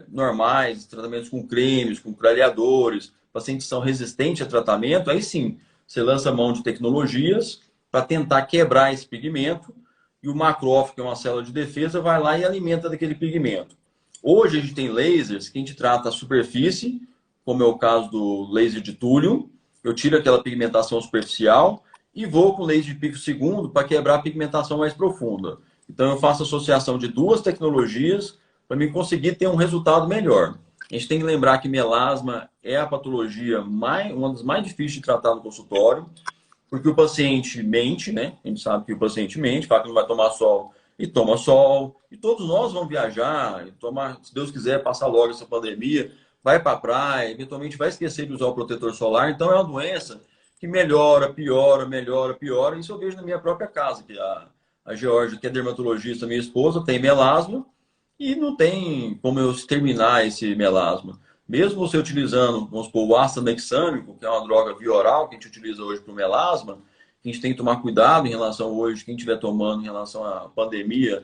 normais, tratamentos com cremes, com clareadores, pacientes que são resistentes a tratamento, aí sim, você lança mão de tecnologias para tentar quebrar esse pigmento e o macrófago, que é uma célula de defesa, vai lá e alimenta daquele pigmento. Hoje a gente tem lasers que a gente trata a superfície, como é o caso do laser de túlio. Eu tiro aquela pigmentação superficial e vou com laser de picosegundo para quebrar a pigmentação mais profunda. Então eu faço associação de 2 tecnologias para me conseguir ter um resultado melhor. A gente tem que lembrar que melasma é a patologia uma das mais difíceis de tratar no consultório, porque o paciente mente, né? A gente sabe que o paciente mente, fala que não vai tomar sol e toma sol. E todos nós vamos viajar, se Deus quiser, passar logo essa pandemia, vai para a praia, eventualmente vai esquecer de usar o protetor solar. Então é uma doença que melhora, piora, melhora, piora. Isso eu vejo na minha própria casa, que a Georgia, que é dermatologista, minha esposa, tem melasma e não tem como eu exterminar esse melasma. Mesmo você utilizando, vamos supor, o ácido tranexâmico, que é uma droga via oral que a gente utiliza hoje para o melasma, a gente tem que tomar cuidado em relação hoje, quem estiver tomando em relação à pandemia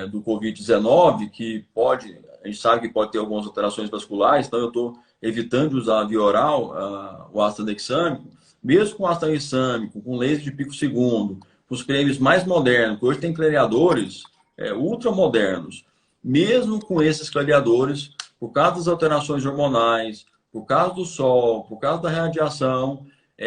do Covid-19, que a gente sabe que pode ter algumas alterações vasculares, então eu estou evitando de usar via oral o ácido tranexâmico. Mesmo com ácido tranexâmico, com laser de picosegundo, com os cremes mais modernos, que hoje tem clareadores ultra modernos, mesmo com esses clareadores, por causa das alterações hormonais, por causa do sol, por causa da radiação,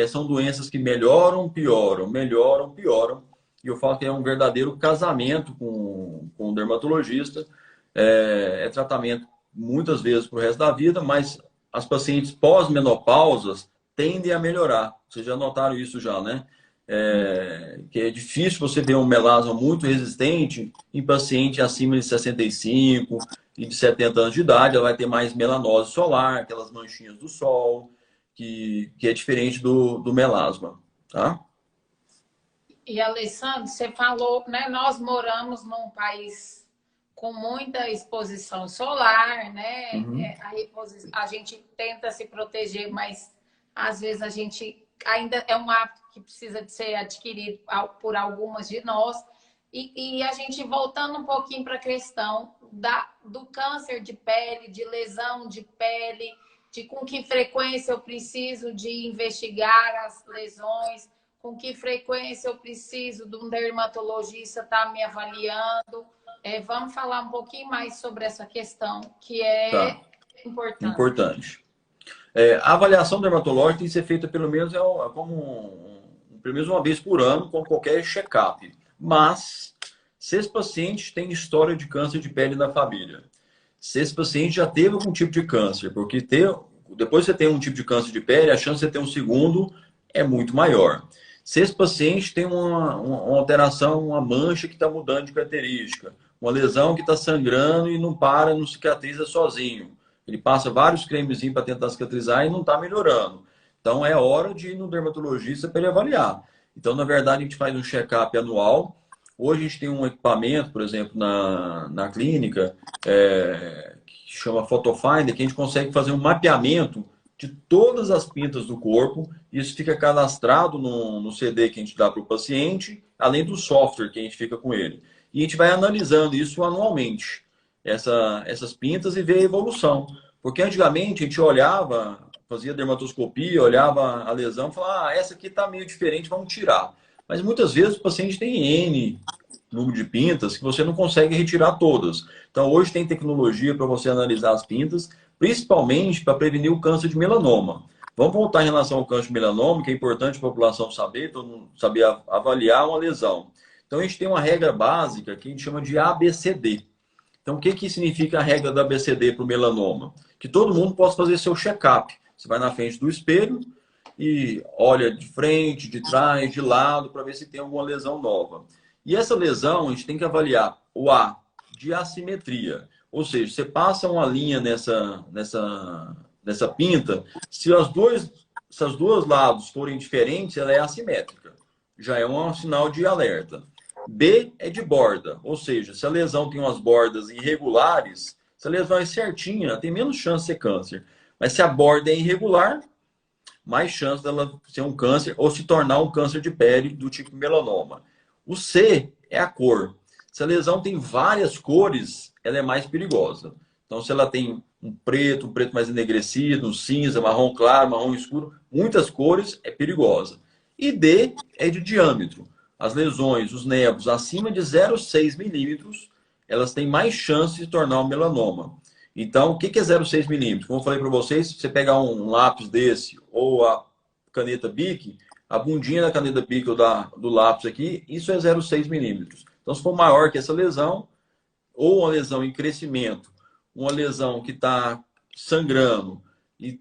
são doenças que melhoram, pioram, melhoram, pioram. E eu falo que é um verdadeiro casamento com o dermatologista. É tratamento muitas vezes para o resto da vida, mas as pacientes pós-menopausas tendem a melhorar. Vocês já notaram isso já, né? Que é difícil você ver um melasma muito resistente em paciente acima de 65 e de 70 anos de idade. Ela vai ter mais melanose solar, aquelas manchinhas do sol, que é diferente do melasma, tá? E, Alessandro, você falou, né? Nós moramos num país com muita exposição solar, né? Uhum. A gente tenta se proteger, mas às vezes a gente ainda é um hábito que precisa de ser adquirido por algumas de nós. E a gente voltando um pouquinho para a questão do câncer de pele, de lesão de pele, de com que frequência eu preciso de investigar as lesões, com que frequência eu preciso de um dermatologista estar me avaliando. Vamos falar um pouquinho mais sobre essa questão, que é importante. A avaliação dermatológica tem que ser feita pelo menos pelo menos uma vez por ano, com qualquer check-up. Mas, se esse paciente tem história de câncer de pele na família, se esse paciente já teve algum tipo de câncer, porque depois que você tem um tipo de câncer de pele, a chance de você ter um segundo é muito maior. Se esse paciente tem uma alteração, uma mancha que está mudando de característica, uma lesão que está sangrando e não cicatriza sozinho. Ele passa vários cremezinhos para tentar cicatrizar e não está melhorando. Então, é hora de ir no dermatologista para ele avaliar. Então, na verdade, a gente faz um check-up anual. Hoje, a gente tem um equipamento, por exemplo, na clínica, que chama PhotoFinder, que a gente consegue fazer um mapeamento de todas as pintas do corpo. Isso fica cadastrado no CD que a gente dá para o paciente, além do software que a gente fica com ele. E a gente vai analisando isso anualmente, essas pintas, e ver a evolução. Porque antigamente a gente olhava, fazia dermatoscopia, olhava a lesão e falava, essa aqui está meio diferente, vamos tirar. Mas muitas vezes o paciente tem N número de pintas que você não consegue retirar todas. Então hoje tem tecnologia para você analisar as pintas, principalmente para prevenir o câncer de melanoma. Vamos voltar em relação ao câncer de melanoma, que é importante a população saber, todo mundo saber avaliar uma lesão. Então a gente tem uma regra básica que a gente chama de ABCD. Então o que significa a regra da ABCD para o melanoma? Que todo mundo possa fazer seu check-up. Você vai na frente do espelho e olha de frente, de trás, de lado, para ver se tem alguma lesão nova. E essa lesão, a gente tem que avaliar o A, de assimetria. Ou seja, você passa uma linha nessa pinta, se os dois lados forem diferentes, ela é assimétrica. Já é um sinal de alerta. B é de borda, ou seja, se a lesão tem umas bordas irregulares, se a lesão é certinha, ela tem menos chance de ser câncer. Mas se a borda é irregular, mais chance dela ser um câncer ou se tornar um câncer de pele do tipo melanoma. O C é a cor. Se a lesão tem várias cores, ela é mais perigosa. Então, se ela tem um preto mais enegrecido, um cinza, marrom claro, marrom escuro, muitas cores, é perigosa. E D é de diâmetro. As lesões, os nebos acima de 0,6 milímetros, elas têm mais chance de tornar um melanoma. Então, o que é 0,6 milímetros? Como eu falei para vocês, se você pegar um lápis desse ou a caneta Bic, a bundinha da caneta Bic ou do lápis aqui, isso é 0,6 milímetros. Então, se for maior que essa lesão, ou uma lesão em crescimento, uma lesão que está sangrando, e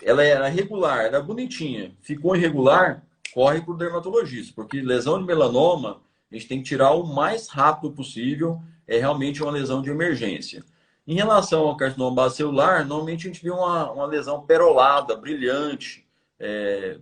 ela era regular, era bonitinha, ficou irregular, corre para o dermatologista, porque lesão de melanoma, a gente tem que tirar o mais rápido possível, é realmente uma lesão de emergência. Em relação ao carcinoma basocelular, normalmente a gente vê uma lesão perolada, brilhante,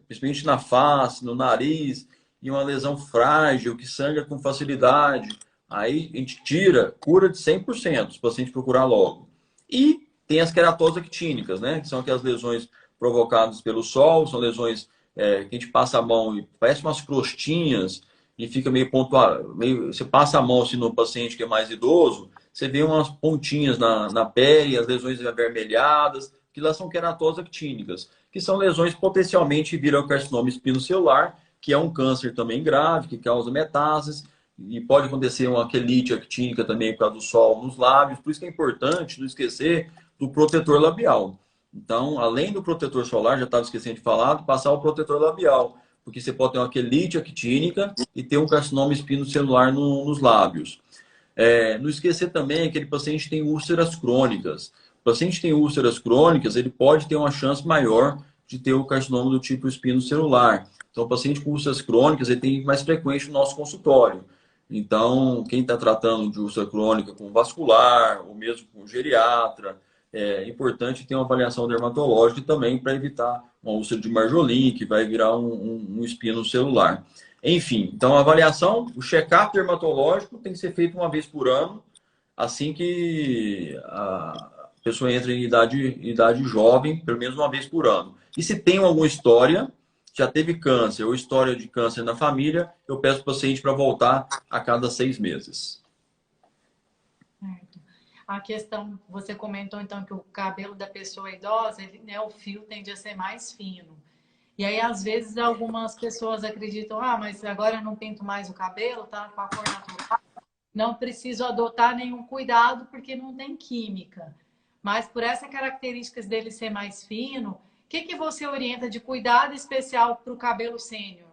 principalmente na face, no nariz, e uma lesão frágil, que sangra com facilidade. Aí a gente tira, cura de 100%, os pacientes procurar logo. E tem as queratoses actínicas, né? Que são aquelas lesões provocadas pelo sol, são lesões que a gente passa a mão e parece umas crostinhas e fica meio pontuado. Você passa a mão assim, no paciente que é mais idoso, você vê umas pontinhas na pele, as lesões avermelhadas, que lá são queratoses actínicas, que são lesões potencialmente viram carcinoma espinocelular, que é um câncer também grave, que causa metástases, e pode acontecer uma quelite actínica também por causa do sol nos lábios. Por isso que é importante não esquecer do protetor labial. Então, além do protetor solar, já estava esquecendo de falar, passar o protetor labial, porque você pode ter uma quelite actínica e ter um carcinoma espinocelular nos lábios. Não esquecer também que aquele paciente tem úlceras crônicas. O paciente que tem úlceras crônicas, ele pode ter uma chance maior de ter o carcinoma do tipo espinocelular. Então, o paciente com úlceras crônicas, ele tem mais frequente no nosso consultório. Então, quem está tratando de úlcera crônica com vascular, ou mesmo com geriatra, é importante ter uma avaliação dermatológica também para evitar uma úlcera de Marjolin, que vai virar um espino celular. Enfim, então a avaliação, o check-up dermatológico tem que ser feito uma vez por ano, assim que a pessoa entra em idade jovem, pelo menos uma vez por ano. E se tem alguma história, já teve câncer ou história de câncer na família, eu peço para o paciente para voltar a cada 6 meses. Certo. A questão, você comentou então que o cabelo da pessoa idosa, o fio tende a ser mais fino. E aí, às vezes, algumas pessoas acreditam, mas agora eu não pinto mais o cabelo, tá com a cor natural. Não preciso adotar nenhum cuidado porque não tem química. Mas por essas características dele ser mais fino, o que você orienta de cuidado especial para o cabelo sênior?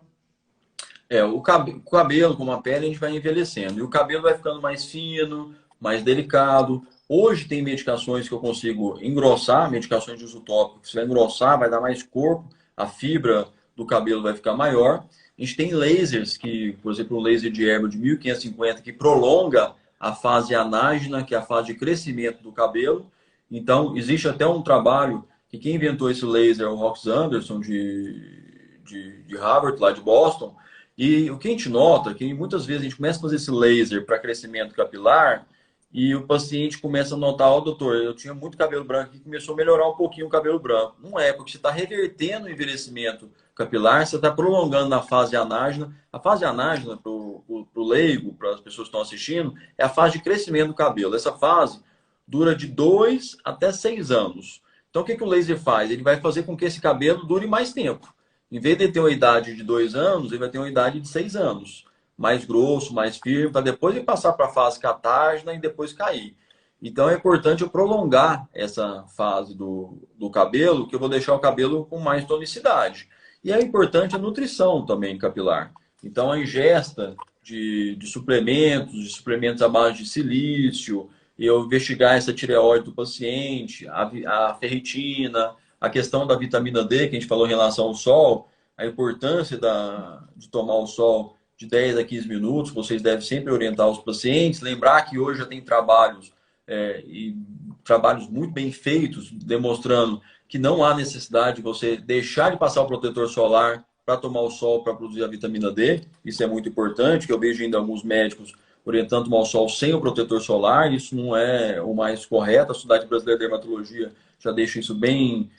O cabelo, como a pele, a gente vai envelhecendo. E o cabelo vai ficando mais fino, mais delicado. Hoje tem medicações que eu consigo engrossar, medicações de uso tópico. Você vai engrossar, vai dar mais corpo, a fibra do cabelo vai ficar maior. A gente tem lasers, por exemplo, o laser de Erbil de 1550, que prolonga a fase anágena, que é a fase de crescimento do cabelo. Então, existe até um trabalho que quem inventou esse laser é o Rox Anderson, de Harvard, lá de Boston. E o que a gente nota é que muitas vezes a gente começa a fazer esse laser para crescimento capilar e o paciente começa a notar, ó, doutor, eu tinha muito cabelo branco e começou a melhorar um pouquinho o cabelo branco. Não é, porque você está revertendo o envelhecimento capilar, você está prolongando na fase anágena. A fase anágena, para o leigo, para as pessoas que estão assistindo, é a fase de crescimento do cabelo. Essa fase dura de 2 até 6 anos. Então, o que o laser faz? Ele vai fazer com que esse cabelo dure mais tempo. Em vez de ter uma idade de 2 anos, ele vai ter uma idade de 6 anos. Mais grosso, mais firme, para depois ele passar para a fase catágena e depois cair. Então é importante eu prolongar essa fase do cabelo, que eu vou deixar o cabelo com mais tonicidade. E é importante a nutrição também capilar. Então a ingesta de suplementos à base de silício, eu investigar essa tireoide do paciente, a ferritina, a questão da vitamina D, que a gente falou em relação ao sol, a importância de tomar o sol de 10 a 15 minutos, vocês devem sempre orientar os pacientes. Lembrar que hoje já tem trabalhos, e trabalhos muito bem feitos, demonstrando que não há necessidade de você deixar de passar o protetor solar para tomar o sol, para produzir a vitamina D. Isso é muito importante, que eu vejo ainda alguns médicos orientando tomar o sol sem o protetor solar. Isso não é o mais correto. A Sociedade Brasileira de Dermatologia já deixa isso bem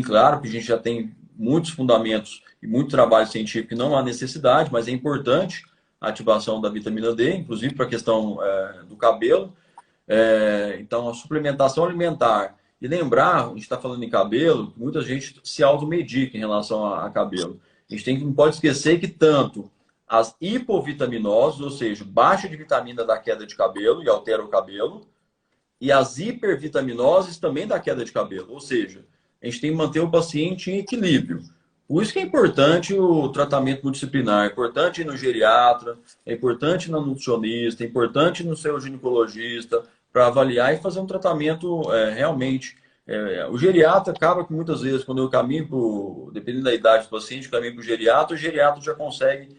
claro, que a gente já tem muitos fundamentos e muito trabalho científico que não há necessidade, mas é importante a ativação da vitamina D, inclusive para a questão do cabelo. Então, a suplementação alimentar. E lembrar, a gente está falando em cabelo, muita gente se automedica em relação a cabelo. A gente não pode esquecer que tanto as hipovitaminoses, ou seja, baixa de vitamina da queda de cabelo e altera o cabelo, e as hipervitaminoses também da queda de cabelo. Ou seja, a gente tem que manter o paciente em equilíbrio. Por isso que é importante o tratamento multidisciplinar, é importante ir no geriatra, é importante ir na nutricionista, é importante ir no seu ginecologista para avaliar e fazer um tratamento realmente. O geriatra acaba que muitas vezes, quando eu caminho, dependendo da idade do paciente, eu caminho para o geriatra já consegue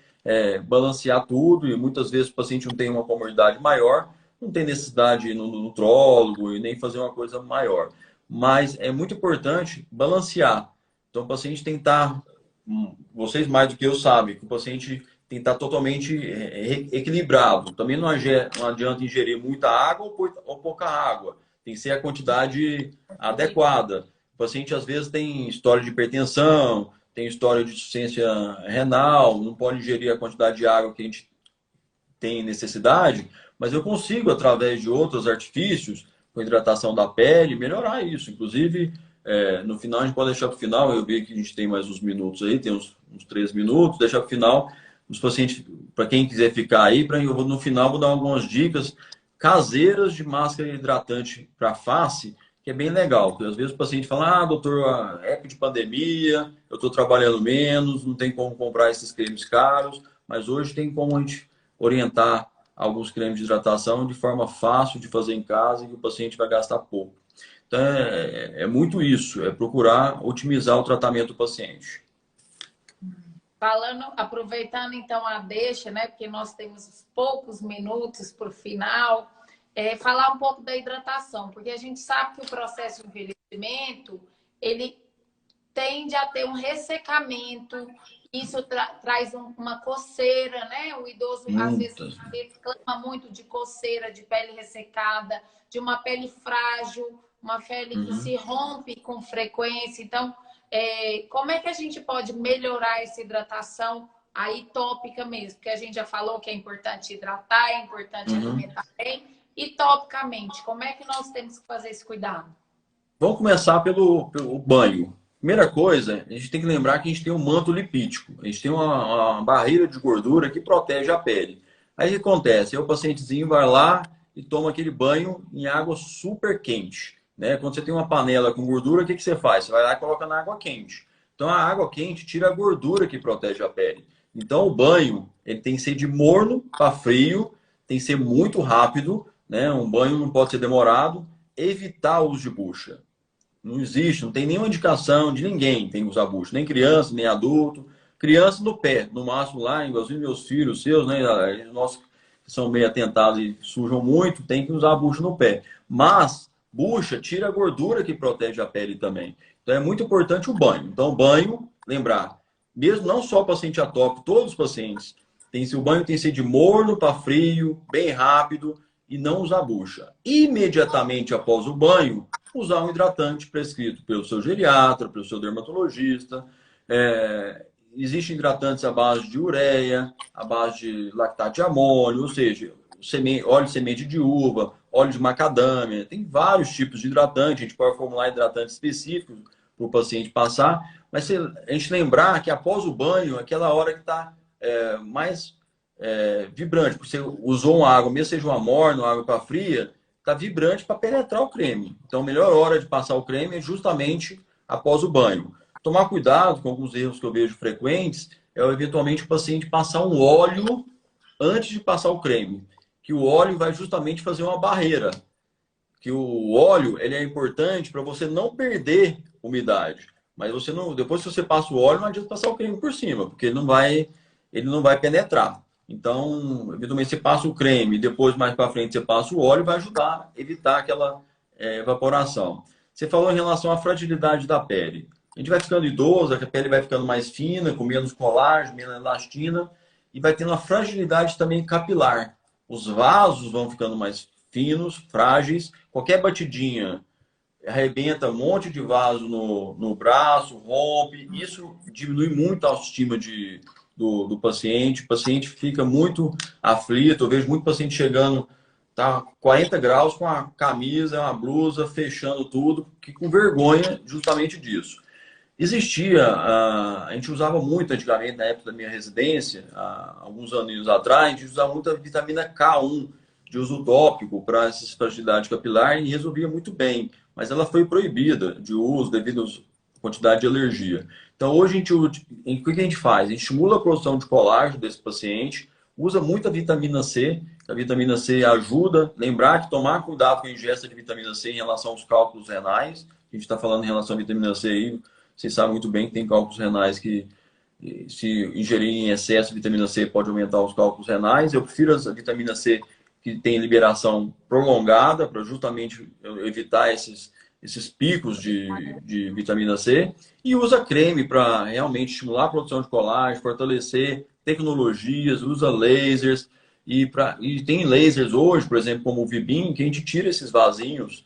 balancear tudo e muitas vezes o paciente não tem uma comorbidade maior, não tem necessidade de ir no nutrólogo e nem fazer uma coisa maior. Mas é muito importante balancear. Então, o paciente tem que estar, vocês mais do que eu sabem, que o paciente tem que estar totalmente equilibrado. Também não adianta ingerir muita água ou pouca água. Tem que ser a quantidade adequada. O paciente, às vezes, tem história de hipertensão, tem história de insuficiência renal, não pode ingerir a quantidade de água que a gente tem necessidade, mas eu consigo, através de outros artifícios, com hidratação da pele, melhorar isso. Inclusive, no final, a gente pode deixar para o final, eu vi que a gente tem mais uns minutos aí, tem uns 3 minutos, deixar para o final, os pacientes, para quem quiser ficar aí, no final vou dar algumas dicas caseiras de máscara hidratante para face, que é bem legal, porque às vezes o paciente fala, doutor, época de pandemia, eu estou trabalhando menos, não tem como comprar esses cremes caros, mas hoje tem como a gente orientar alguns cremes de hidratação de forma fácil de fazer em casa e que o paciente vai gastar pouco. Então, é muito isso, é procurar otimizar o tratamento do paciente. Aproveitando então a deixa, né, porque nós temos poucos minutos para o final, falar um pouco da hidratação, porque a gente sabe que o processo de envelhecimento, ele tende a ter um ressecamento, isso traz uma coceira, né? O idoso às vezes reclama muito de coceira, de pele ressecada, de uma pele frágil, uma pele que se rompe com frequência. Então, como é que a gente pode melhorar essa hidratação aí tópica mesmo? Porque a gente já falou que é importante hidratar, é importante alimentar bem. E topicamente, como é que nós temos que fazer esse cuidado? Vamos começar pelo banho. Primeira coisa, a gente tem que lembrar que a gente tem um manto lipídico. A gente tem uma barreira de gordura que protege a pele. Aí o que acontece? Aí o pacientezinho vai lá e toma aquele banho em água super quente. Né? Quando você tem uma panela com gordura, o que você faz? Você vai lá e coloca na água quente. Então a água quente tira a gordura que protege a pele. Então o banho ele tem que ser de morno para frio, tem que ser muito rápido, né? Um banho não pode ser demorado. Evitar o uso de bucha. Não existe, não tem nenhuma indicação de ninguém tem que usar bucha, nem criança, nem adulto. Criança no pé, no máximo lá, igualzinho meus filhos, seus, né? Nossos que são meio atentados e sujam muito, tem que usar a bucha no pé. Mas bucha tira a gordura que protege a pele também. Então é muito importante o banho. Então, banho, lembrar, mesmo não só o paciente atópico, todos os pacientes, o banho tem que ser de morno para frio, bem rápido. e não usar bucha. Imediatamente após o banho, usar um hidratante prescrito pelo seu geriatra, pelo seu dermatologista. Existem hidratantes à base de ureia, à base de lactato de amônio, ou seja, óleo de semente de uva, óleo de macadâmia. Tem vários tipos de hidratante, a gente pode formular hidratantes específicos para o paciente passar, mas se a gente lembrar que após o banho, aquela hora que está mais vibrante, porque você usou uma água, mesmo seja uma morna, uma água para fria, está vibrante para penetrar o creme. Então, a melhor hora de passar o creme é justamente após o banho. Tomar cuidado com alguns erros que eu vejo frequentes é, eventualmente, o paciente passar um óleo antes de passar o creme. Que o óleo vai justamente fazer uma barreira. Que o óleo ele é importante para você não perder umidade. Mas você não, depois que você passa o óleo, não adianta passar o creme por cima, porque ele não vai penetrar. Então, eventualmente, você passa o creme, depois, mais para frente, você passa o óleo, vai ajudar a evitar aquela evaporação. Você falou em relação à fragilidade da pele. A gente vai ficando idoso, a pele vai ficando mais fina, com menos colágeno, menos elastina, e vai tendo uma fragilidade também capilar. Os vasos vão ficando mais finos, frágeis. Qualquer batidinha arrebenta um monte de vaso no braço, rompe. Isso diminui muito a autoestima do paciente. O paciente fica muito aflito. Eu vejo muito paciente chegando, tá 40 graus com a camisa, uma blusa, fechando tudo, que com vergonha justamente disso. Existia, a gente usava muito antigamente, na época da minha residência, alguns anos atrás, a gente usava muito a vitamina K1 de uso tópico para essa fragilidade capilar e resolvia muito bem, mas ela foi proibida de uso devido à quantidade de alergia. Então, hoje, o que a gente faz? A gente estimula a produção de colágeno desse paciente, usa muita vitamina C, a vitamina C ajuda, lembrar que tomar cuidado com a ingesta de vitamina C em relação aos cálculos renais, a gente está falando em relação à vitamina C aí, vocês sabem muito bem que tem cálculos renais que, se ingerir em excesso de vitamina C, pode aumentar os cálculos renais. Eu prefiro a vitamina C que tem liberação prolongada, para justamente evitar esses picos de vitamina C. E usa creme para realmente estimular a produção de colágeno, fortalecer tecnologias, usa lasers. E tem lasers hoje, por exemplo, como o Vibim, que a gente tira esses vasinhos,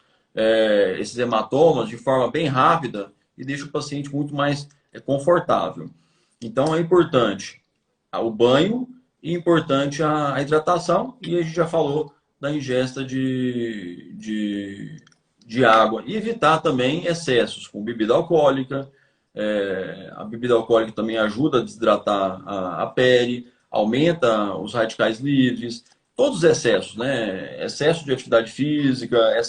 esses hematomas, de forma bem rápida, e deixa o paciente muito mais confortável. Então, é importante o banho e importante a hidratação. E a gente já falou da ingesta de água. E evitar também excessos com bebida alcoólica. A bebida alcoólica também ajuda a desidratar a pele, aumenta os radicais livres. Todos os excessos, né? Excesso de atividade física,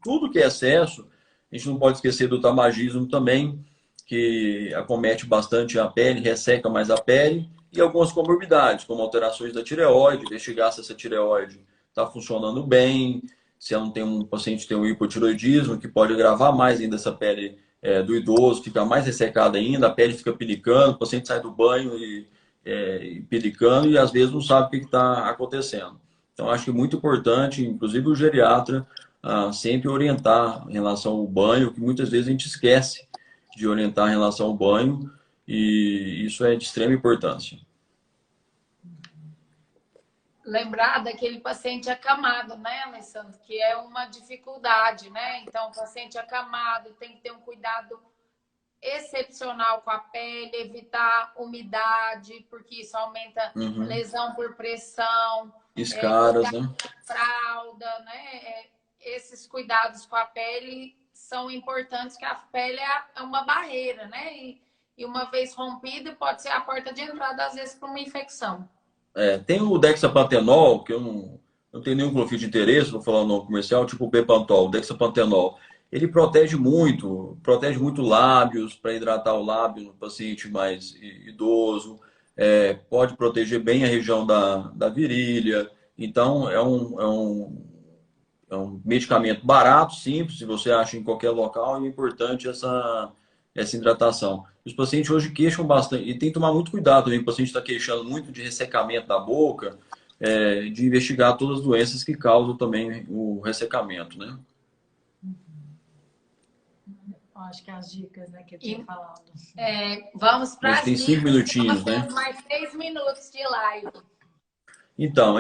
tudo que é excesso. A gente não pode esquecer do tabagismo também, que acomete bastante a pele, resseca mais a pele, e algumas comorbidades, como alterações da tireoide, investigar se essa tireoide está funcionando bem, se ela não tem um paciente tem um hipotiroidismo, que pode agravar mais ainda essa pele do idoso, ficar mais ressecada ainda, a pele fica pinicando, o paciente sai do banho e pinicando, e às vezes não sabe o que está acontecendo. Então, acho que é muito importante, inclusive o geriatra, sempre orientar em relação ao banho, que muitas vezes a gente esquece de orientar em relação ao banho, e isso é de extrema importância. Lembrar daquele paciente acamado, né, Alessandro? Que é uma dificuldade, né? Então, o paciente acamado tem que ter um cuidado excepcional com a pele, evitar umidade, porque isso aumenta lesão por pressão, escaras, né? Fralda, né? Esses cuidados com a pele são importantes, que a pele é uma barreira, né? E uma vez rompida, pode ser a porta de entrada, às vezes, para uma infecção. Tem o dexapantenol, que eu não tenho nenhum conflito de interesse, vou falar o nome comercial, tipo o Bepantol, o dexapantenol. Ele protege muito lábios, para hidratar o lábio no paciente mais idoso, pode proteger bem a região da virilha. Então, é um medicamento barato, simples, se você acha em qualquer local, e é importante essa hidratação. Os pacientes hoje queixam bastante, e tem que tomar muito cuidado também, o paciente está queixando muito de ressecamento da boca, de investigar todas as doenças que causam também o ressecamento, né? Acho que as dicas, né, que eu tinha falado. Vamos para as dicas. Tem 5 minutinhos, Nós né? temos mais 3 minutos de live. Então,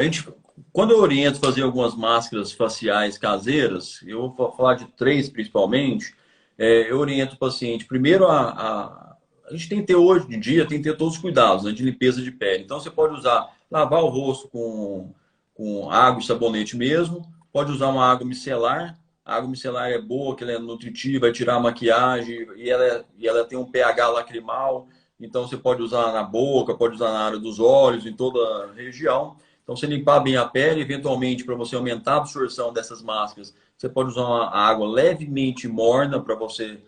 Quando eu oriento fazer algumas máscaras faciais caseiras, eu vou falar de 3 principalmente, eu oriento o paciente, primeiro, a gente tem que ter hoje em dia, tem que ter todos os cuidados, né, de limpeza de pele. Então, você pode usar, lavar o rosto com água e sabonete mesmo, pode usar uma água micelar. A água micelar é boa, que ela é nutritiva, vai tirar a maquiagem, e ela tem um pH lacrimal, então você pode usar na boca, pode usar na área dos olhos, em toda a região. Então, você limpar bem a pele, eventualmente, para você aumentar a absorção dessas máscaras, você pode usar uma água levemente morna para você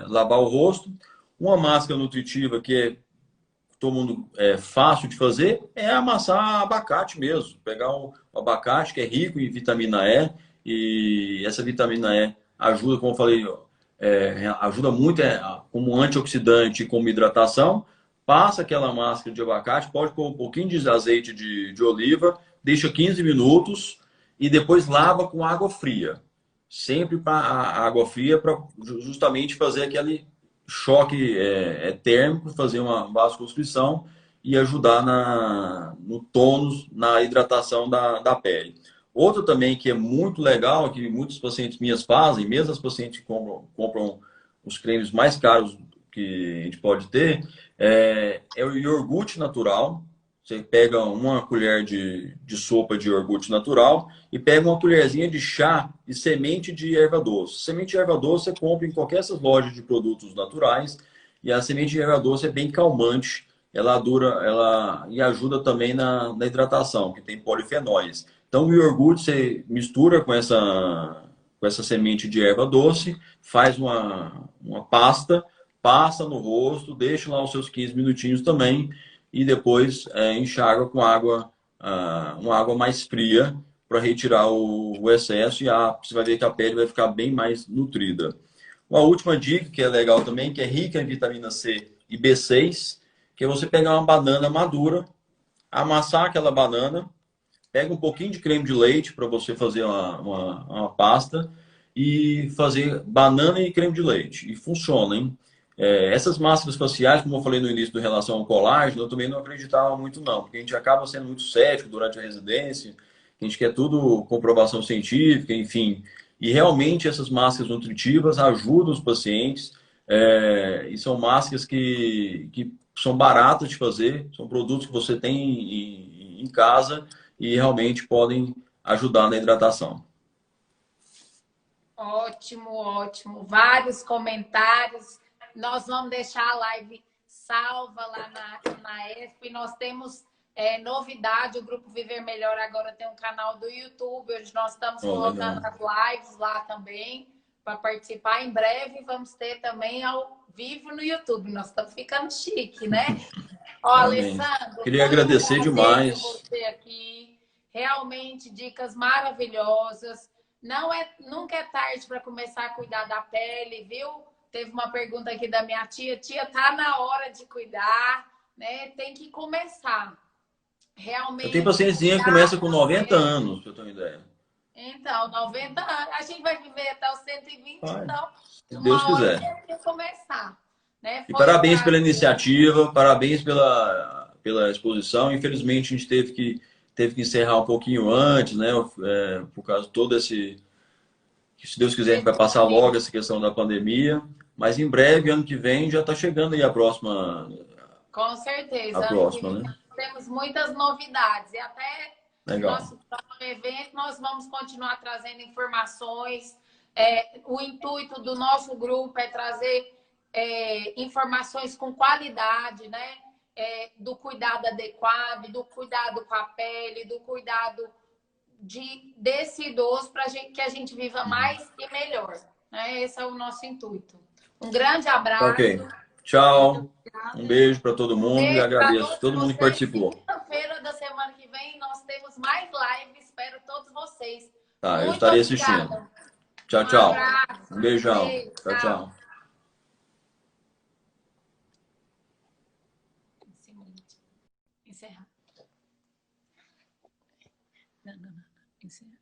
lavar o rosto. Uma máscara nutritiva que todo mundo fácil de fazer é amassar abacate mesmo. Pegar o abacate, que é rico em vitamina E, e essa vitamina E ajuda, como eu falei, ajuda muito como antioxidante e como hidratação. Passa aquela máscara de abacate, pode pôr um pouquinho de azeite de oliva, deixa 15 minutos e depois lava com água fria. Sempre para a água fria, para justamente fazer aquele choque térmico, fazer uma vasoconstrição e ajudar no tônus, na hidratação da pele. Outro também que é muito legal, que muitos pacientes minhas fazem, mesmo as pacientes que compram os cremes mais caros que a gente pode ter, é o iogurte natural. Você pega uma colher de sopa de iogurte natural e pega uma colherzinha de chá e semente de erva doce. Semente de erva doce você compra em qualquer dessas lojas de produtos naturais, e a semente de erva doce é bem calmante, ela dura, ela e ajuda também na hidratação, que tem polifenóis. Então o iogurte você mistura com essa semente de erva doce, faz uma pasta, passa no rosto, deixa lá os seus 15 minutinhos também e depois enxágua com água, uma água mais fria para retirar o excesso, e você vai ver que a pele vai ficar bem mais nutrida. Uma última dica que é legal também, que é rica em vitamina C e B6, que é você pegar uma banana madura, amassar aquela banana, pega um pouquinho de creme de leite para você fazer uma pasta e fazer banana e creme de leite. E funciona, hein? Essas máscaras faciais, como eu falei no início, do relação ao colágeno, eu também não acreditava muito não, porque a gente acaba sendo muito cético durante a residência, a gente quer tudo comprovação científica, enfim. E realmente essas máscaras nutritivas ajudam os pacientes, e são máscaras que são baratas de fazer, são produtos que você tem em casa e realmente podem ajudar na hidratação. Ótimo, ótimo. Vários comentários. Nós vamos deixar a live salva lá na ESP. Nós temos novidade, o Grupo Viver Melhor agora tem um canal do YouTube, onde nós estamos colocando as lives lá também para participar. Em breve vamos ter também ao vivo no YouTube. Nós estamos ficando chique, né? Ó, Alessandro, queria agradecer demais você aqui. Realmente dicas maravilhosas. Nunca é tarde para começar a cuidar da pele, viu? Teve uma pergunta aqui da minha tia. Tia, tá na hora de cuidar, né? Tem que começar. Realmente. Eu tenho pacientezinha que começa com 90 anos, pra eu ter uma ideia. Então, 90 anos. A gente vai viver até os 120, então, se Deus uma hora quiser. tem que começar. Né? E parabéns pela iniciativa, parabéns pela exposição. Infelizmente, a gente teve que encerrar um pouquinho antes, né? Por causa de todo esse. Se Deus quiser, a gente vai passar logo essa questão da pandemia. Mas em breve, ano que vem, já está chegando aí a próxima. Com certeza. A próxima, né? Temos muitas novidades. E até Legal. nosso próximo evento, nós vamos continuar trazendo informações. O intuito do nosso grupo é trazer informações com qualidade, né? Do cuidado adequado, do cuidado com a pele, do cuidado desse idoso para que a gente viva mais e melhor. Né? Esse é o nosso intuito. Um grande abraço. Ok. Tchau. Um beijo para todo mundo e agradeço a todo mundo que participou. Quinta-feira da semana que vem nós temos mais lives. Espero todos vocês. Tá, eu estarei assistindo. Tchau, tchau. Um beijão. Tchau, tchau. Encerrar. Não. Encerrar.